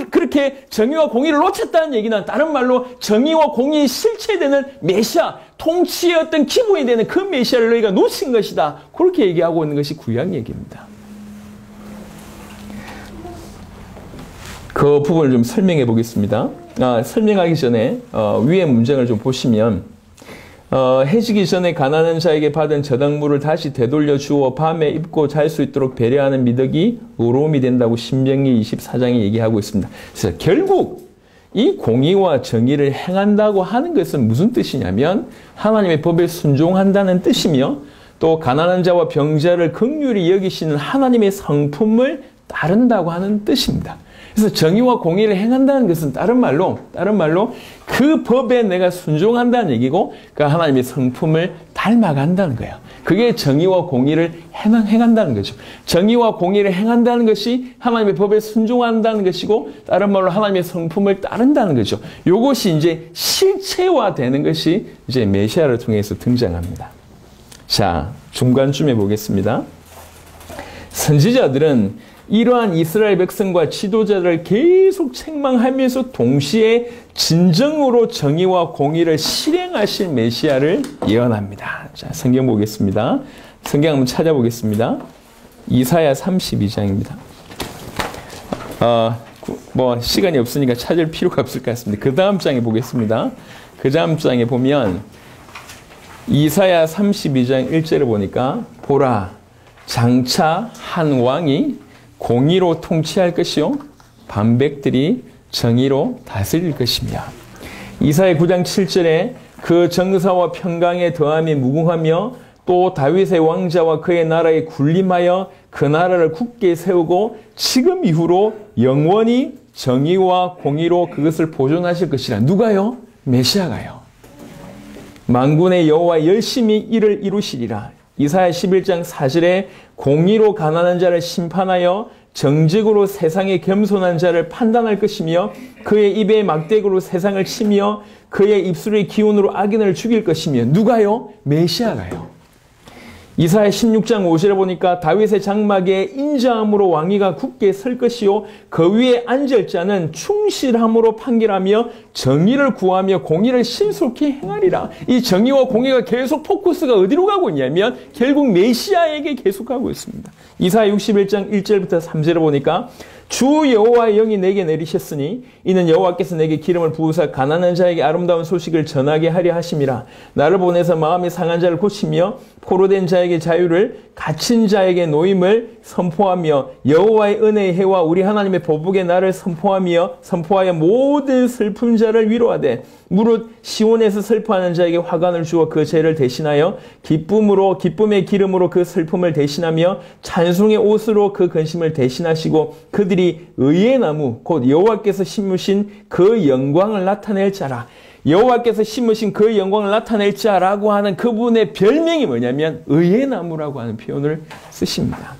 그렇게 정의와 공의를 놓쳤다는 얘기는 다른 말로 정의와 공의의 실체되는 메시아, 통치의 어떤 기본이 되는 그 메시아를 너희가 놓친 것이다. 그렇게 얘기하고 있는 것이 구약 얘기입니다. 그 부분을 좀 설명해 보겠습니다. 설명하기 전에 위의 문장을 좀 보시면 해지기 전에 가난한 자에게 받은 저당물을 다시 되돌려 주어 밤에 입고 잘 수 있도록 배려하는 미덕이 의로움이 된다고 신명기 24장에 얘기하고 있습니다. 그래서 결국 이 공의와 정의를 행한다고 하는 것은 무슨 뜻이냐면 하나님의 법에 순종한다는 뜻이며 또 가난한 자와 병자를 긍휼히 여기시는 하나님의 성품을 따른다고 하는 뜻입니다. 그래서 정의와 공의를 행한다는 것은 다른 말로 그 법에 내가 순종한다는 얘기고 그 하나님의 성품을 닮아간다는 거예요. 그게 정의와 공의를 행한다는 거죠. 정의와 공의를 행한다는 것이 하나님의 법에 순종한다는 것이고 다른 말로 하나님의 성품을 따른다는 거죠. 이것이 이제 실체화되는 것이 이제 메시아를 통해서 등장합니다. 자, 중간쯤에 보겠습니다. 선지자들은 이러한 이스라엘 백성과 지도자를 계속 책망하면서 동시에 진정으로 정의와 공의를 실행하실 메시아를 예언합니다. 자, 성경 보겠습니다. 성경 한번 찾아보겠습니다. 이사야 32장입니다. 시간이 없으니까 찾을 필요가 없을 것 같습니다. 그 다음 장에 보겠습니다. 그 다음 장에 보면 이사야 32장 1절을 보니까 보라, 장차 한 왕이 공의로 통치할 것이요 반백들이 정의로 다스릴 것이며 이사야 9장 7절에 그 정사와 평강에 더함이 무궁하며 또 다윗의 왕자와 그의 나라에 군림하여 그 나라를 굳게 세우고 지금 이후로 영원히 정의와 공의로 그것을 보존하실 것이라. 누가요? 메시아가요. 만군의 여호와 열심히 이를 이루시리라. 이사야 11장 4절에 공의로 가난한 자를 심판하여 정직으로 세상에 겸손한 자를 판단할 것이며 그의 입에 막대기로 세상을 치며 그의 입술의 기운으로 악인을 죽일 것이며. 누가요? 메시아가요. 이사야 16장 5절에 보니까 다윗의 장막에 인자함으로 왕위가 굳게 설 것이요 그 위에 앉을 자는 충실함으로 판결하며 정의를 구하며 공의를 신속히 행하리라. 이 정의와 공의가 계속 포커스가 어디로 가고 있냐면 결국 메시아에게 계속 가고 있습니다. 이사야 61장 1절부터 3절에 보니까 주 여호와의 영이 내게 내리셨으니 이는 여호와께서 내게 기름을 부으사 가난한 자에게 아름다운 소식을 전하게 하려 하심이라. 나를 보내서 마음이 상한 자를 고치며 포로된 자에게 자유를 갇힌 자에게 노임을 선포하며 여호와의 은혜의 해와 우리 하나님의 보복의 날을 선포하여 모든 슬픈 자를 위로하되 무릇 시온에서 슬퍼하는 자에게 화관을 주어 그 죄를 대신하여 기쁨의 기름으로 그 슬픔을 대신하며 찬송의 옷으로 그 근심을 대신하시고 그들이 의의 나무 곧 여호와께서 심으신 그 영광을 나타낼 자라. 여호와께서 심으신 그 영광을 나타낼 자라고 하는 그분의 별명이 뭐냐면 의의 나무라고 하는 표현을 쓰십니다.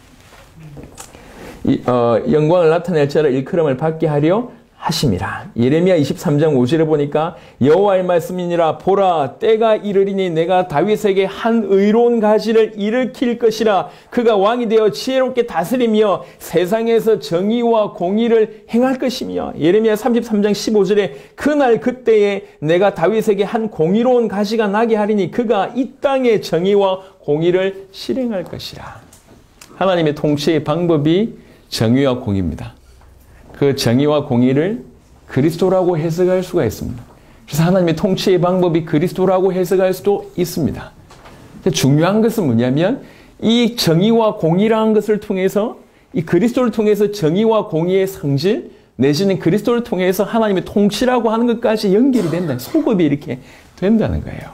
영광을 나타낼 자를 일컬음을 받게 하려 하심이라. 예레미야 23장 5절에 보니까 여호와의 말씀이니라. 보라 때가 이르리니 내가 다윗에게 한 의로운 가지를 일으킬 것이라. 그가 왕이 되어 지혜롭게 다스리며 세상에서 정의와 공의를 행할 것이며. 예레미야 33장 15절에 그날 그때에 내가 다윗에게 한 공의로운 가지가 나게 하리니 그가 이 땅에 정의와 공의를 실행할 것이라. 하나님의 통치의 방법이 정의와 공의입니다. 그 정의와 공의를 그리스도라고 해석할 수가 있습니다. 그래서 하나님의 통치의 방법이 그리스도라고 해석할 수도 있습니다. 중요한 것은 뭐냐면 이 정의와 공의라는 것을 통해서 이 그리스도를 통해서 정의와 공의의 성질 내지는 그리스도를 통해서 하나님의 통치라고 하는 것까지 연결이 된다. 소급이 이렇게 된다는 거예요.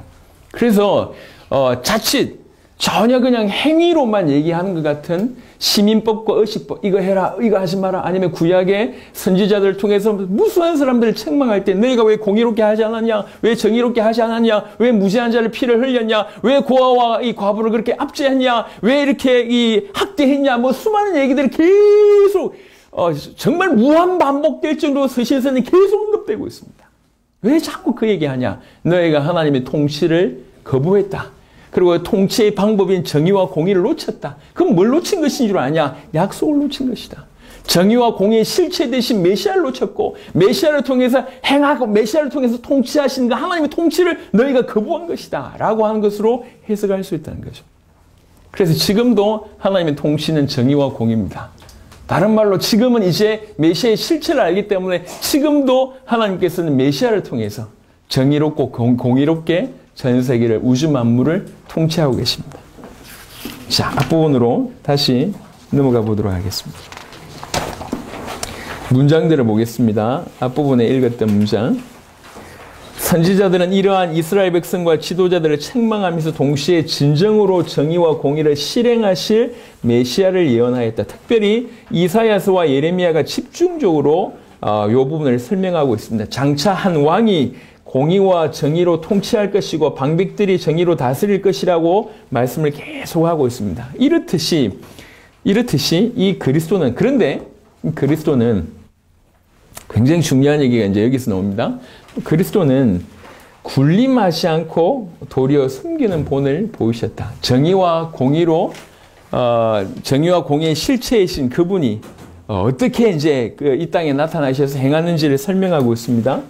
그래서 자칫 전혀 그냥 행위로만 얘기하는 것 같은 시민법과 의식법, 이거 해라, 이거 하지 마라, 아니면 구약의 선지자들을 통해서 무수한 사람들을 책망할 때 너희가 왜 공의롭게 하지 않았냐, 왜 정의롭게 하지 않았냐, 왜 무죄한 자를 피를 흘렸냐, 왜 고아와 이 과부를 그렇게 압제했냐, 왜 이렇게 이 학대했냐, 뭐 수많은 얘기들이 계속 정말 무한 반복될 정도로 서신서는 계속 언급되고 있습니다. 왜 자꾸 그 얘기하냐? 너희가 하나님의 통치를 거부했다. 그리고 통치의 방법인 정의와 공의를 놓쳤다. 그럼 뭘 놓친 것인 줄 아냐? 약속을 놓친 것이다. 정의와 공의의 실체 대신 메시아를 놓쳤고 메시아를 통해서 행하고 메시아를 통해서 통치하시는 그 하나님의 통치를 너희가 거부한 것이다 라고 하는 것으로 해석할 수 있다는 거죠. 그래서 지금도 하나님의 통치는 정의와 공의입니다. 다른 말로 지금은 이제 메시아의 실체를 알기 때문에 지금도 하나님께서는 메시아를 통해서 정의롭고 공의롭게 전 세계를 우주 만물을 통치하고 계십니다. 자, 앞부분으로 다시 넘어가 보도록 하겠습니다. 문장들을 보겠습니다. 앞부분에 읽었던 문장. 선지자들은 이러한 이스라엘 백성과 지도자들을 책망하면서 동시에 진정으로 정의와 공의를 실행하실 메시아를 예언하였다. 특별히 이사야서와 예레미야가 집중적으로 이 부분을 설명하고 있습니다. 장차 한 왕이 공의와 정의로 통치할 것이고 방백들이 정의로 다스릴 것이라고 말씀을 계속하고 있습니다. 이렇듯이 이 그리스도는, 그런데 그리스도는 굉장히 중요한 얘기가 이제 여기서 나옵니다. 그리스도는 군림하지 않고 도리어 섬기는 본을 보이셨다. 정의와 공의로 정의와 공의의 실체이신 그분이 어떻게 이제 이 땅에 나타나셔서 행하는지를 설명하고 있습니다.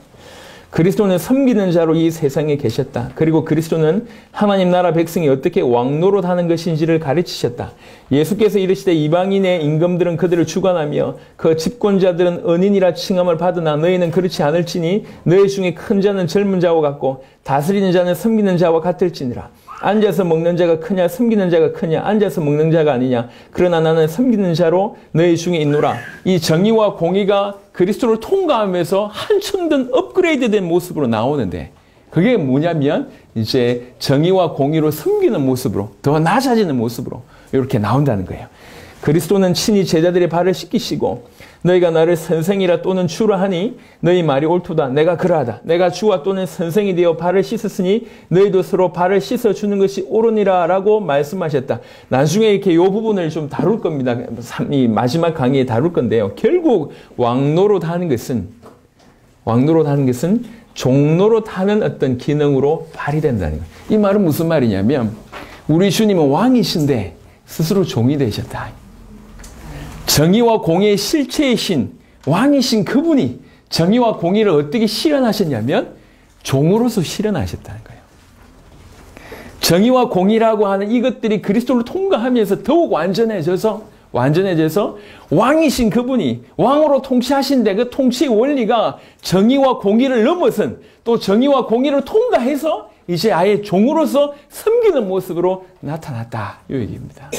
그리스도는 섬기는 자로 이 세상에 계셨다. 그리고 그리스도는 하나님 나라 백성이 어떻게 왕노릇하는 것인지를 가르치셨다. 예수께서 이르시되 이방인의 임금들은 그들을 주관하며 그 집권자들은 은인이라 칭함을 받으나 너희는 그렇지 않을지니 너희 중에 큰 자는 젊은 자와 같고 다스리는 자는 섬기는 자와 같을지니라. 앉아서 먹는 자가 크냐 섬기는 자가 크냐 앉아서 먹는 자가 아니냐. 그러나 나는 섬기는 자로 너희 중에 있노라. 이 정의와 공의가 그리스도를 통과하면서 한층 더 업그레이드된 모습으로 나오는데 그게 뭐냐면 이제 정의와 공의로 섬기는 모습으로 더 낮아지는 모습으로 이렇게 나온다는 거예요. 그리스도는 친히 제자들의 발을 씻기시고 너희가 나를 선생이라 또는 주라 하니 너희 말이 옳도다. 내가 그러하다. 내가 주와 또는 선생이 되어 발을 씻었으니 너희도 서로 발을 씻어주는 것이 옳으니라 라고 말씀하셨다. 나중에 이렇게 이 부분을 좀 다룰 겁니다. 이 마지막 강의에 다룰 건데요. 결국 왕노릇 하는 것은 종노릇 하는 어떤 기능으로 발휘된다는 거예요. 이 말은 무슨 말이냐면 우리 주님은 왕이신데 스스로 종이 되셨다. 정의와 공의의 실체이신 왕이신 그분이 정의와 공의를 어떻게 실현하셨냐면 종으로서 실현하셨다는 거예요. 정의와 공의라고 하는 이것들이 그리스도를 통과하면서 더욱 완전해져서 왕이신 그분이 왕으로 통치하신데 그 통치의 원리가 정의와 공의를 넘어선 또 정의와 공의를 통과해서 이제 아예 종으로서 섬기는 모습으로 나타났다. 이 얘기입니다.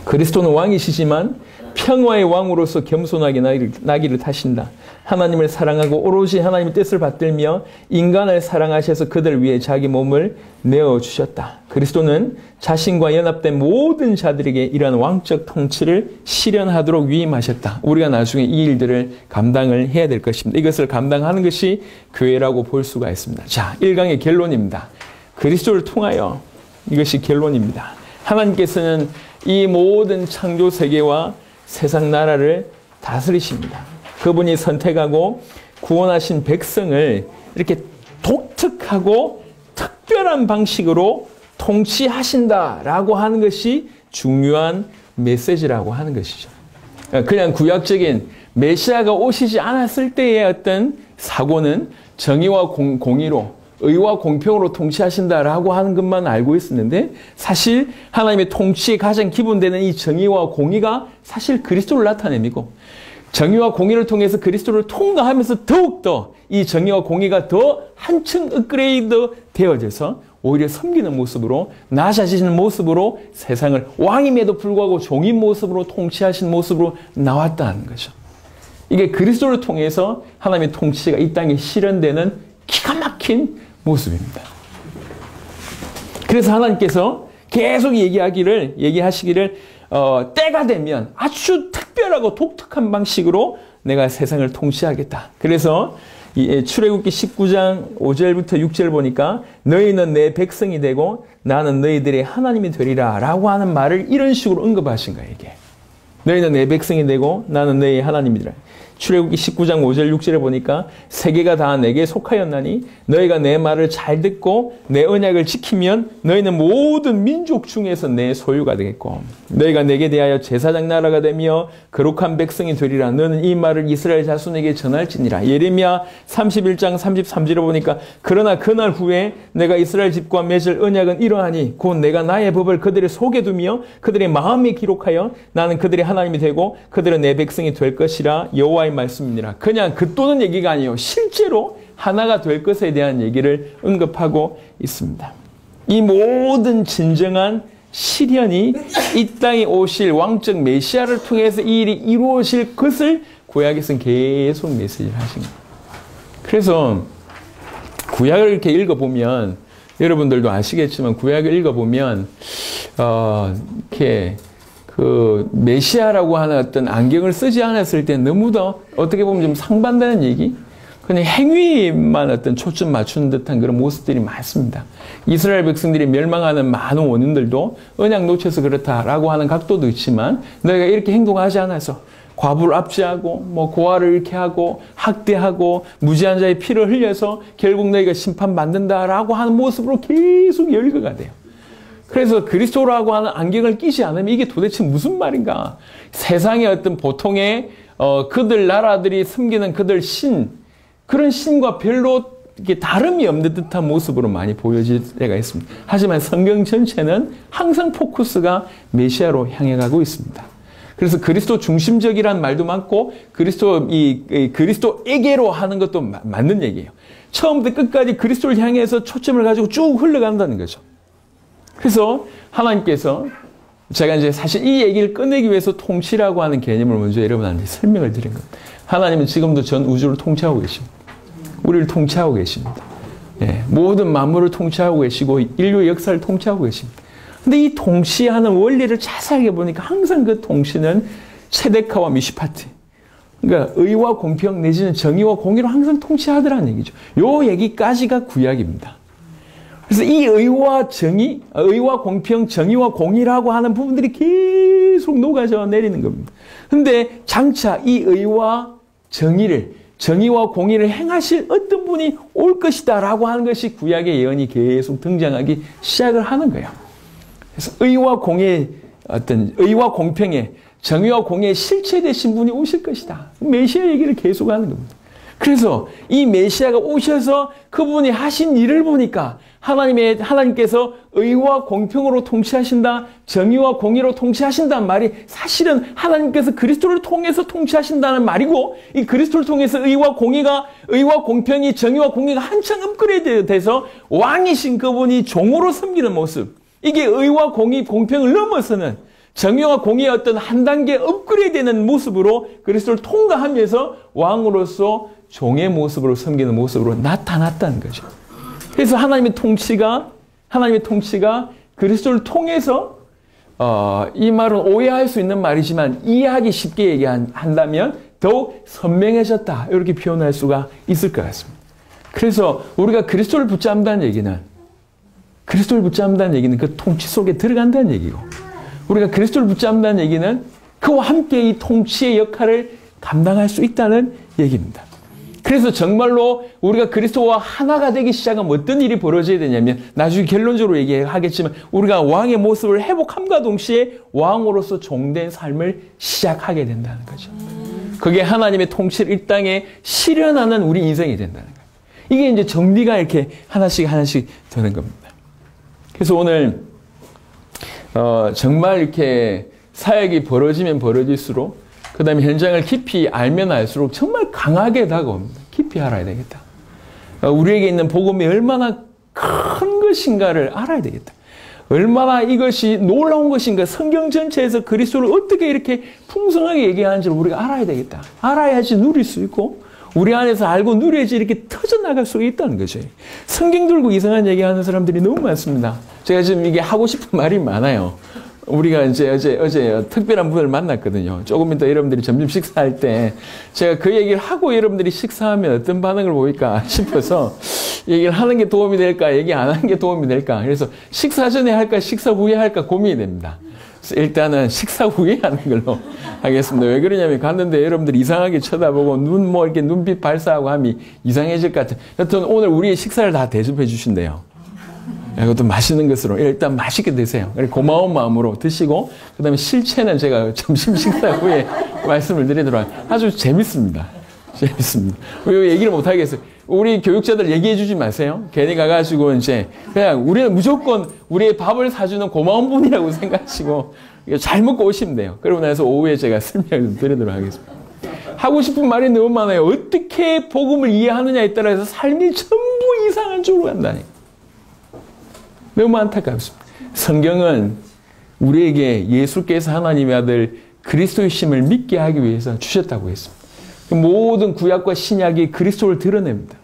그리스도는 왕이시지만 평화의 왕으로서 겸손하게 나귀를 타신다. 하나님을 사랑하고 오롯이 하나님의 뜻을 받들며 인간을 사랑하셔서 그들 위해 자기 몸을 내어주셨다. 그리스도는 자신과 연합된 모든 자들에게 이러한 왕적 통치를 실현하도록 위임하셨다. 우리가 나중에 이 일들을 감당을 해야 될 것입니다. 이것을 감당하는 것이 교회라고 볼 수가 있습니다. 자, 1강의 결론입니다. 그리스도를 통하여 이것이 결론입니다. 하나님께서는 이 모든 창조 세계와 세상 나라를 다스리십니다. 그분이 선택하고 구원하신 백성을 이렇게 독특하고 특별한 방식으로 통치하신다라고 하는 것이 중요한 메시지라고 하는 것이죠. 그냥 구약적인 메시아가 오시지 않았을 때의 어떤 사고는 정의와 공의로 의와 공평으로 통치하신다라고 하는 것만 알고 있었는데 사실 하나님의 통치의 가장 기본되는 이 정의와 공의가 사실 그리스도를 나타냅니고 정의와 공의를 통해서 그리스도를 통과하면서 더욱더 이 정의와 공의가 더 한층 업그레이드 되어져서 오히려 섬기는 모습으로 나아지시는 모습으로 세상을 왕임에도 불구하고 종인 모습으로 통치하신 모습으로 나왔다는 거죠. 이게 그리스도를 통해서 하나님의 통치가 이 땅에 실현되는 기가 막힌 모습입니다. 그래서 하나님께서 계속 얘기하시기를 때가 되면 아주 특별하고 독특한 방식으로 내가 세상을 통치하겠다. 그래서 출애굽기 19장 5절부터 6절 보니까 너희는 내 백성이 되고 나는 너희들의 하나님이 되리라 라고 하는 말을 이런 식으로 언급하신 거예요. 이게. 너희는 내 백성이 되고 나는 너희의 하나님이라. 출애굽기 19장 5절 6절에 보니까 세계가 다 내게 속하였나니 너희가 내 말을 잘 듣고 내 언약을 지키면 너희는 모든 민족 중에서 내 소유가 되겠고 너희가 내게 대하여 제사장 나라가 되며 거룩한 백성이 되리라. 너는 이 말을 이스라엘 자손에게 전할지니라. 예레미야 31장 33절에 보니까 그러나 그날 후에 내가 이스라엘 집과 맺을 언약은 이러하니 곧 내가 나의 법을 그들의 속에 두며 그들의 마음에 기록하여 나는 그들의 하나님이 되고 그들은 내 백성이 될 것이라. 여호와의 말씀이니라. 그냥 긋도는 얘기가 아니에요. 실제로 하나가 될 것에 대한 얘기를 언급하고 있습니다. 이 모든 진정한 실현이 이 땅에 오실 왕적 메시아를 통해서 이 일이 이루어질 것을 구약에서는 계속 메시지를 하신 거예요. 그래서 구약을 이렇게 읽어보면 여러분들도 아시겠지만 구약을 읽어보면 이렇게 그 메시아라고 하는 어떤 안경을 쓰지 않았을 때 너무도 어떻게 보면 좀 상반되는 얘기, 그냥 행위만 어떤 초점 맞추는 듯한 그런 모습들이 많습니다. 이스라엘 백성들이 멸망하는 많은 원인들도 언약 놓쳐서 그렇다라고 하는 각도도 있지만 너희가 이렇게 행동하지 않아서 과부를 압제하고 고아를 이렇게 하고 학대하고 무지한 자의 피를 흘려서 결국 너희가 심판받는다라고 하는 모습으로 계속 열거가 돼요. 그래서 그리스도라고 하는 안경을 끼지 않으면 이게 도대체 무슨 말인가? 세상의 어떤 보통의 그들 나라들이 섬기는 그들 그런 신과 별로 이렇게 다름이 없는 듯한 모습으로 많이 보여질 때가 있습니다. 하지만 성경 전체는 항상 포커스가 메시아로 향해 가고 있습니다. 그래서 그리스도 중심적이라는 말도 많고 그리스도에게로 하는 것도 맞는 얘기예요. 처음부터 끝까지 그리스도를 향해서 초점을 가지고 쭉 흘러간다는 거죠. 그래서 하나님께서 제가 이제 사실 이 얘기를 끝내기 위해서 통치라고 하는 개념을 먼저 여러분한테 설명을 드린 겁니다. 하나님은 지금도 전 우주를 통치하고 계십니다. 우리를 통치하고 계십니다. 예, 모든 만물을 통치하고 계시고 인류의 역사를 통치하고 계십니다. 근데 이 통치하는 원리를 자세하게 보니까 항상 그 통치는 체데카와 미시파트. 그러니까 의와 공평 내지는 정의와 공의로 항상 통치하더라는 얘기죠. 요 얘기까지가 구약입니다. 그래서 이 의와 정의, 의와 공평, 정의와 공의라고 하는 부분들이 계속 녹아져 내리는 겁니다. 근데 장차 이 의와 정의와 공의를 행하실 어떤 분이 올 것이다 라고 하는 것이 구약의 예언이 계속 등장하기 시작을 하는 거예요. 그래서 의와 공평의 정의와 공의의 실체 되신 분이 오실 것이다. 메시아 얘기를 계속하는 겁니다. 그래서 이 메시아가 오셔서 그분이 하신 일을 보니까 하나님께서 의와 공평으로 통치하신다, 정의와 공의로 통치하신다는 말이 사실은 하나님께서 그리스도를 통해서 통치하신다는 말이고, 이 그리스도를 통해서 의와 공평이, 정의와 공의가 한창 업그레이드 돼서 왕이신 그분이 종으로 섬기는 모습, 이게 의와 공평을 넘어서는 정의와 공의의 어떤 한 단계 업그레이드되는 모습으로 그리스도를 통과하면서 왕으로서 종의 모습으로 섬기는 모습으로 나타났다는 거죠. 그래서 하나님의 통치가 그리스도를 통해서 이 말은 오해할 수 있는 말이지만 이해하기 쉽게 얘기한다면 더욱 선명해졌다. 이렇게 표현할 수가 있을 것 같습니다. 그래서 우리가 그리스도를 붙잡는다는 얘기는 그 통치 속에 들어간다는 얘기고, 우리가 그리스도를 붙잡는다는 얘기는 그와 함께 이 통치의 역할을 감당할 수 있다는 얘기입니다. 그래서 정말로 우리가 그리스도와 하나가 되기 시작하면 어떤 일이 벌어져야 되냐면, 나중에 결론적으로 얘기하겠지만 우리가 왕의 모습을 회복함과 동시에 왕으로서 종된 삶을 시작하게 된다는 거죠. 그게 하나님의 통치를 이 땅에 실현하는 우리 인생이 된다는 거예요. 이게 이제 정리가 이렇게 하나씩 되는 겁니다. 그래서 오늘 정말 이렇게 사역이 벌어지면 벌어질수록, 그 다음에 현장을 깊이 알면 알수록 정말 강하게 다가옵니다. 깊이 알아야 되겠다. 우리에게 있는 복음이 얼마나 큰 것인가를 알아야 되겠다. 얼마나 이것이 놀라운 것인가, 성경 전체에서 그리스도를 어떻게 이렇게 풍성하게 얘기하는지를 우리가 알아야 되겠다. 알아야지 누릴 수 있고, 우리 안에서 알고 누려야지 이렇게 터져나갈 수가 있다는 거죠. 성경 들고 이상한 얘기하는 사람들이 너무 많습니다. 제가 지금 이게 하고 싶은 말이 많아요. 우리가 이제 어제 특별한 분을 만났거든요. 조금 이따 여러분들이 점심 식사할 때 제가 그 얘기를 하고 여러분들이 식사하면 어떤 반응을 보일까 싶어서 얘기를 하는 게 도움이 될까, 얘기 안 하는 게 도움이 될까. 그래서 식사 전에 할까, 식사 후에 할까 고민이 됩니다. 그래서 일단은 식사 후에 하는 걸로 하겠습니다. 왜 그러냐면 갔는데 여러분들이 이상하게 쳐다보고 이렇게 눈빛 발사하고 하면 이상해질 것 같아요. 여튼 오늘 우리의 식사를 다 대접해 주신대요. 이것도 맛있는 것으로 일단 맛있게 드세요. 고마운 마음으로 드시고, 그 다음에 실체는 제가 점심 식사 후에 말씀을 드리도록 하겠습니다. 아주 재밌습니다. 왜 얘기를 못 하겠어요? 우리 교육자들 얘기해 주지 마세요. 괜히 가가지고 이제 그냥 우리는 무조건 우리의 밥을 사주는 고마운 분이라고 생각하시고 잘 먹고 오시면 돼요. 그러고 나서 오후에 제가 설명을 좀 드리도록 하겠습니다. 하고 싶은 말이 너무 많아요. 어떻게 복음을 이해하느냐에 따라서 삶이 전부 이상한 쪽으로 간다니까. 너무 안타깝습니다. 성경은 우리에게 예수께서 하나님의 아들 그리스도이심을 믿게 하기 위해서 주셨다고 했습니다. 모든 구약과 신약이 그리스도를 드러냅니다.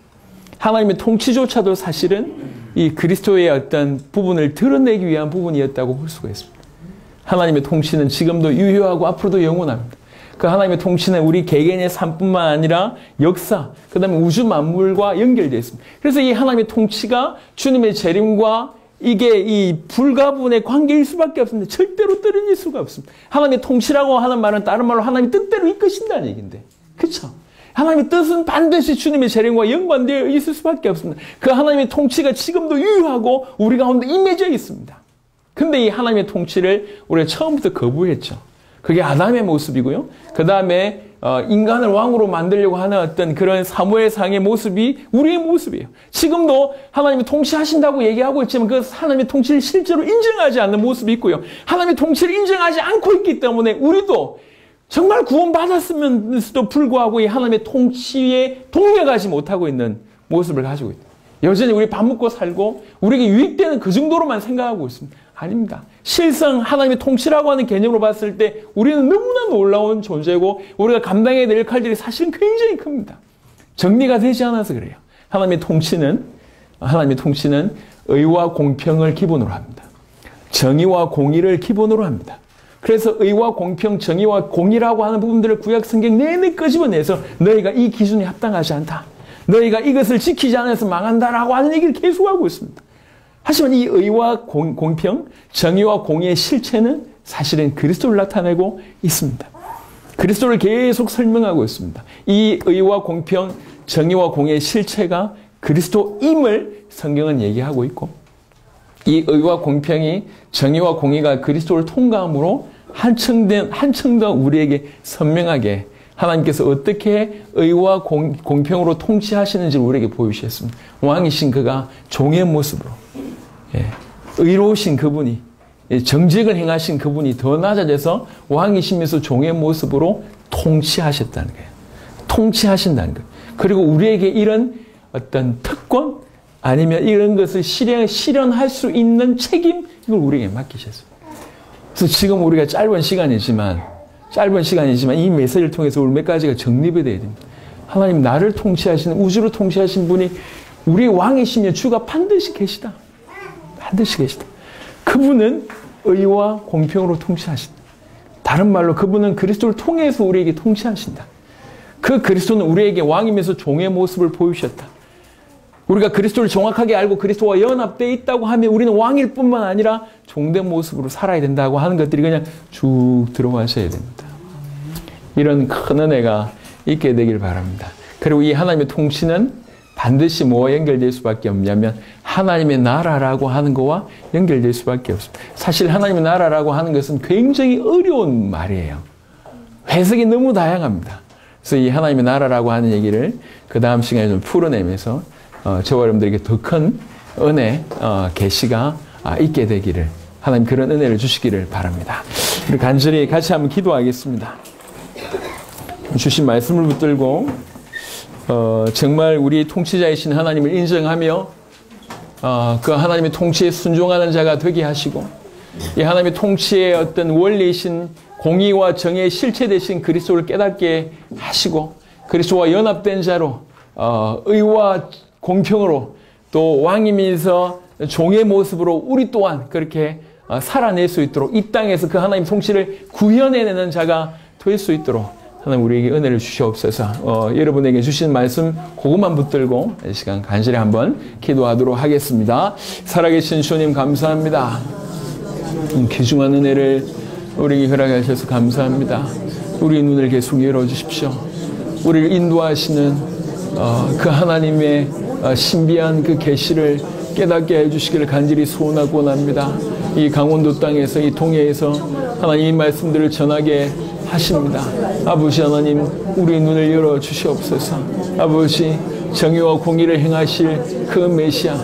하나님의 통치조차도 사실은 이 그리스도의 어떤 부분을 드러내기 위한 부분이었다고 볼 수가 있습니다. 하나님의 통치는 지금도 유효하고 앞으로도 영원합니다. 그 하나님의 통치는 우리 개개인의 삶뿐만 아니라 역사, 그 다음에 우주 만물과 연결되어 있습니다. 그래서 이 하나님의 통치가 주님의 재림과 이게 이 불가분의 관계일 수밖에 없습니다. 절대로 떨어질 수가 없습니다. 하나님의 통치라고 하는 말은 다른 말로 하나님의 뜻대로 이끄신다는 얘기인데, 그렇죠? 하나님의 뜻은 반드시 주님의 재림과 연관되어 있을 수밖에 없습니다. 그 하나님의 통치가 지금도 유효하고 우리 가운데 임해져 있습니다. 근데 이 하나님의 통치를 우리가 처음부터 거부했죠. 그게 아담의 모습이고요. 그 다음에 인간을 왕으로 만들려고 하는 어떤 그런 사무엘상의 모습이 우리의 모습이에요. 지금도 하나님이 통치하신다고 얘기하고 있지만 그 하나님의 통치를 실제로 인정하지 않는 모습이 있고요. 하나님의 통치를 인정하지 않고 있기 때문에 우리도 정말 구원받았으면서도 불구하고 이 하나님의 통치에 동력하지 못하고 있는 모습을 가지고 있다. 여전히 우리 밥 먹고 살고 우리에게 유익되는 그 정도로만 생각하고 있습니다. 아닙니다. 실상 하나님의 통치라고 하는 개념으로 봤을 때 우리는 너무나 놀라운 존재고 우리가 감당해야 될 역할들이 사실은 굉장히 큽니다. 정리가 되지 않아서 그래요. 하나님의 통치는 의와 공평을 기본으로 합니다. 정의와 공의를 기본으로 합니다. 그래서 의와 공평, 정의와 공의라고 하는 부분들을 구약 성경 내내 끄집어내서 너희가 이 기준에 합당하지 않다. 너희가 이것을 지키지 않아서 망한다라고 하는 얘기를 계속하고 있습니다. 하지만 이 의와 공평, 정의와 공의의 실체는 사실은 그리스도를 나타내고 있습니다. 그리스도를 계속 설명하고 있습니다. 이 의와 공평, 정의와 공의의 실체가 그리스도임을 성경은 얘기하고 있고, 이 의와 공평이, 정의와 공의가 그리스도를 통과함으로 한층 더 우리에게 선명하게 하나님께서 어떻게 의와 공평으로 통치하시는지를 우리에게 보여주셨습니다. 왕이신 그가 종의 모습으로, 의로우신 그분이, 정직을 행하신 그분이 더 낮아져서 왕이시면서 종의 모습으로 통치하셨다는 거예요. 통치하신다는 거예요. 그리고 우리에게 이런 어떤 특권, 아니면 이런 것을 실현할 수 있는 책임, 이걸 우리에게 맡기셨어요. 그래서 지금 우리가 짧은 시간이지만 이 메시지를 통해서 우리 몇 가지가 정립이 돼야 됩니다. 하나님, 나를 통치하시는, 우주를 통치하신 분이 우리의 왕이시며 주가 반드시 계시다. 반드시 계시다. 그분은 의와 공평으로 통치하신다. 다른 말로 그분은 그리스도를 통해서 우리에게 통치하신다. 그 그리스도는 우리에게 왕이면서 종의 모습을 보이셨다. 우리가 그리스도를 정확하게 알고 그리스도와 연합되어 있다고 하면 우리는 왕일 뿐만 아니라 종된 모습으로 살아야 된다고 하는 것들이 그냥 쭉 들어가셔야 됩니다. 이런 큰 은혜가 있게 되길 바랍니다. 그리고 이 하나님의 통치는 반드시 뭐와 연결될 수밖에 없냐면 하나님의 나라라고 하는 것과 연결될 수밖에 없습니다. 사실 하나님의 나라라고 하는 것은 굉장히 어려운 말이에요. 해석이 너무 다양합니다. 그래서 이 하나님의 나라라고 하는 얘기를 그 다음 시간에 좀 풀어내면서 저와 여러분들에게 더 큰 은혜, 계시가 있게 되기를, 하나님 그런 은혜를 주시기를 바랍니다. 우리 간절히 같이 한번 기도하겠습니다. 주신 말씀을 붙들고 정말 우리 통치자이신 하나님을 인정하며 그 하나님의 통치에 순종하는 자가 되게 하시고, 이 하나님의 통치의 어떤 원리이신 공의와 정의의 실체 되신 그리스도를 깨닫게 하시고, 그리스도와 연합된 자로 의와 공평으로 또 왕이면서 종의 모습으로 우리 또한 그렇게 살아낼 수 있도록, 이 땅에서 그 하나님 통치를 구현해내는 자가 될 수 있도록 하나님 우리에게 은혜를 주시옵소서. 여러분에게 주신 말씀 그것만 붙들고 이 시간 간절히 한번 기도하도록 하겠습니다. 살아계신 주님 감사합니다. 귀중한 은혜를 우리에게 허락하셔서 감사합니다. 우리 눈을 계속 열어주십시오. 우리를 인도하시는 그 하나님의 신비한 그 계시를 깨닫게 해주시기를 간절히 소원하고 원합니다. 이 강원도 땅에서, 이 동해에서 하나님 이 말씀들을 전하게 하십니다. 아버지 하나님, 우리 눈을 열어 주시옵소서. 아버지, 정의와 공의를 행하실 그 메시아,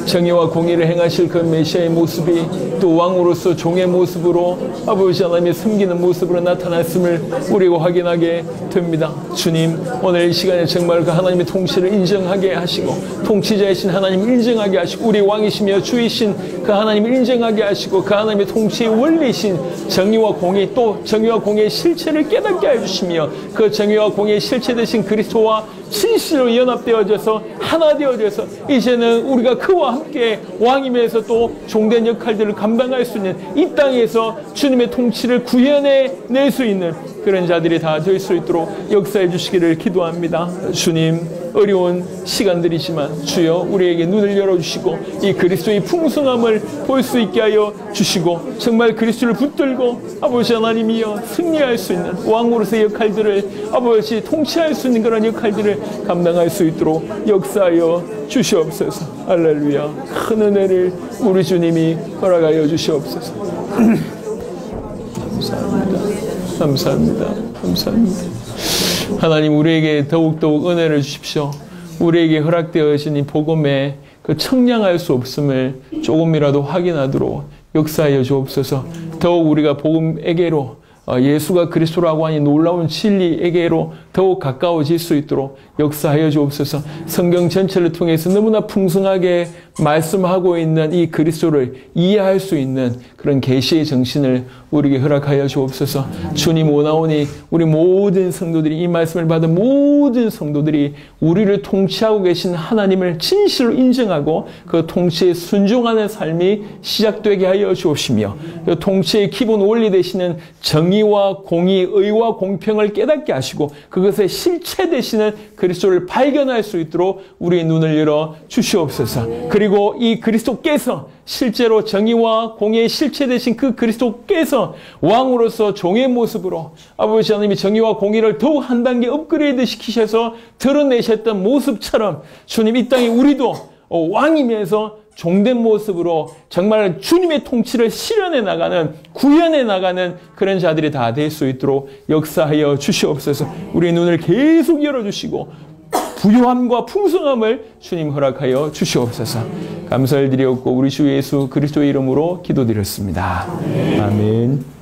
정의와 공의를 행하실 그 메시아의 모습이 또 왕으로서 종의 모습으로 아버지 하나님의 섬기는 모습으로 나타났음을 우리가 확인하게 됩니다. 주님, 오늘 이 시간에 정말 그 하나님의 통치를 인정하게 하시고, 통치자이신 하나님을 인정하게 하시고, 우리 왕이시며 주이신 그 하나님을 인정하게 하시고, 그 하나님의 통치의 원리이신 정의와 공의, 또 정의와 공의의 실체를 깨닫게 해주시며, 그 정의와 공의의 실체 되신 그리스도와 진실로 연합되어져서 하나 되어져서 이제는 우리가 그와 함께 왕이면서 또 종된 역할들을 감당할 수 있는, 이 땅에서 주님의 통치를 구현해낼 수 있는 그런 자들이 다 될 수 있도록 역사해 주시기를 기도합니다. 주님, 어려운 시간들이지만 주여 우리에게 눈을 열어주시고 이 그리스도의 풍성함을 볼 수 있게 하여 주시고, 정말 그리스도를 붙들고 아버지 하나님이여 승리할 수 있는 왕으로서의 역할들을, 아버지 통치할 수 있는 그런 역할들을 감당할 수 있도록 역사하여 주시옵소서. 할렐루야. 큰 은혜를 우리 주님이 허락하여 주시옵소서. 감사합니다. 감사합니다. 감사합니다. 하나님, 우리에게 더욱더욱 은혜를 주십시오. 우리에게 허락되어진 이 복음에 그 청량할 수 없음을 조금이라도 확인하도록 역사하여 주옵소서. 더욱 우리가 복음에게로, 예수가 그리스도라고 하니 놀라운 진리에게로 더욱 가까워질 수 있도록 역사하여 주옵소서. 성경 전체를 통해서 너무나 풍성하게 말씀하고 있는 이 그리스도를 이해할 수 있는 그런 계시의 정신을 우리에게 허락하여 주옵소서. 주님 오나오니 우리 모든 성도들이, 이 말씀을 받은 모든 성도들이 우리를 통치하고 계신 하나님을 진실로 인정하고 그 통치에 순종하는 삶이 시작되게 하여 주옵시며, 그 통치의 기본 원리 되시는 정의와 공의, 의와 공평을 깨닫게 하시고 그것의 실체 되시는 그리스도를 발견할 수 있도록 우리의 눈을 열어 주시옵소서. 그리고 이 그리스도께서 실제로 정의와 공의의 실체 되신 그 그리스도께서 왕으로서 종의 모습으로 아버지 하나님이 정의와 공의를 더욱 한 단계 업그레이드 시키셔서 드러내셨던 모습처럼 주님 이 땅에 우리도 왕이면서 종된 모습으로 정말 주님의 통치를 실현해 나가는, 구현해 나가는 그런 자들이 다 될 수 있도록 역사하여 주시옵소서. 우리의 눈을 계속 열어주시고 부요함과 풍성함을 주님 허락하여 주시옵소서. 감사를 드리옵고 우리 주 예수 그리스도의 이름으로 기도드렸습니다. 아멘.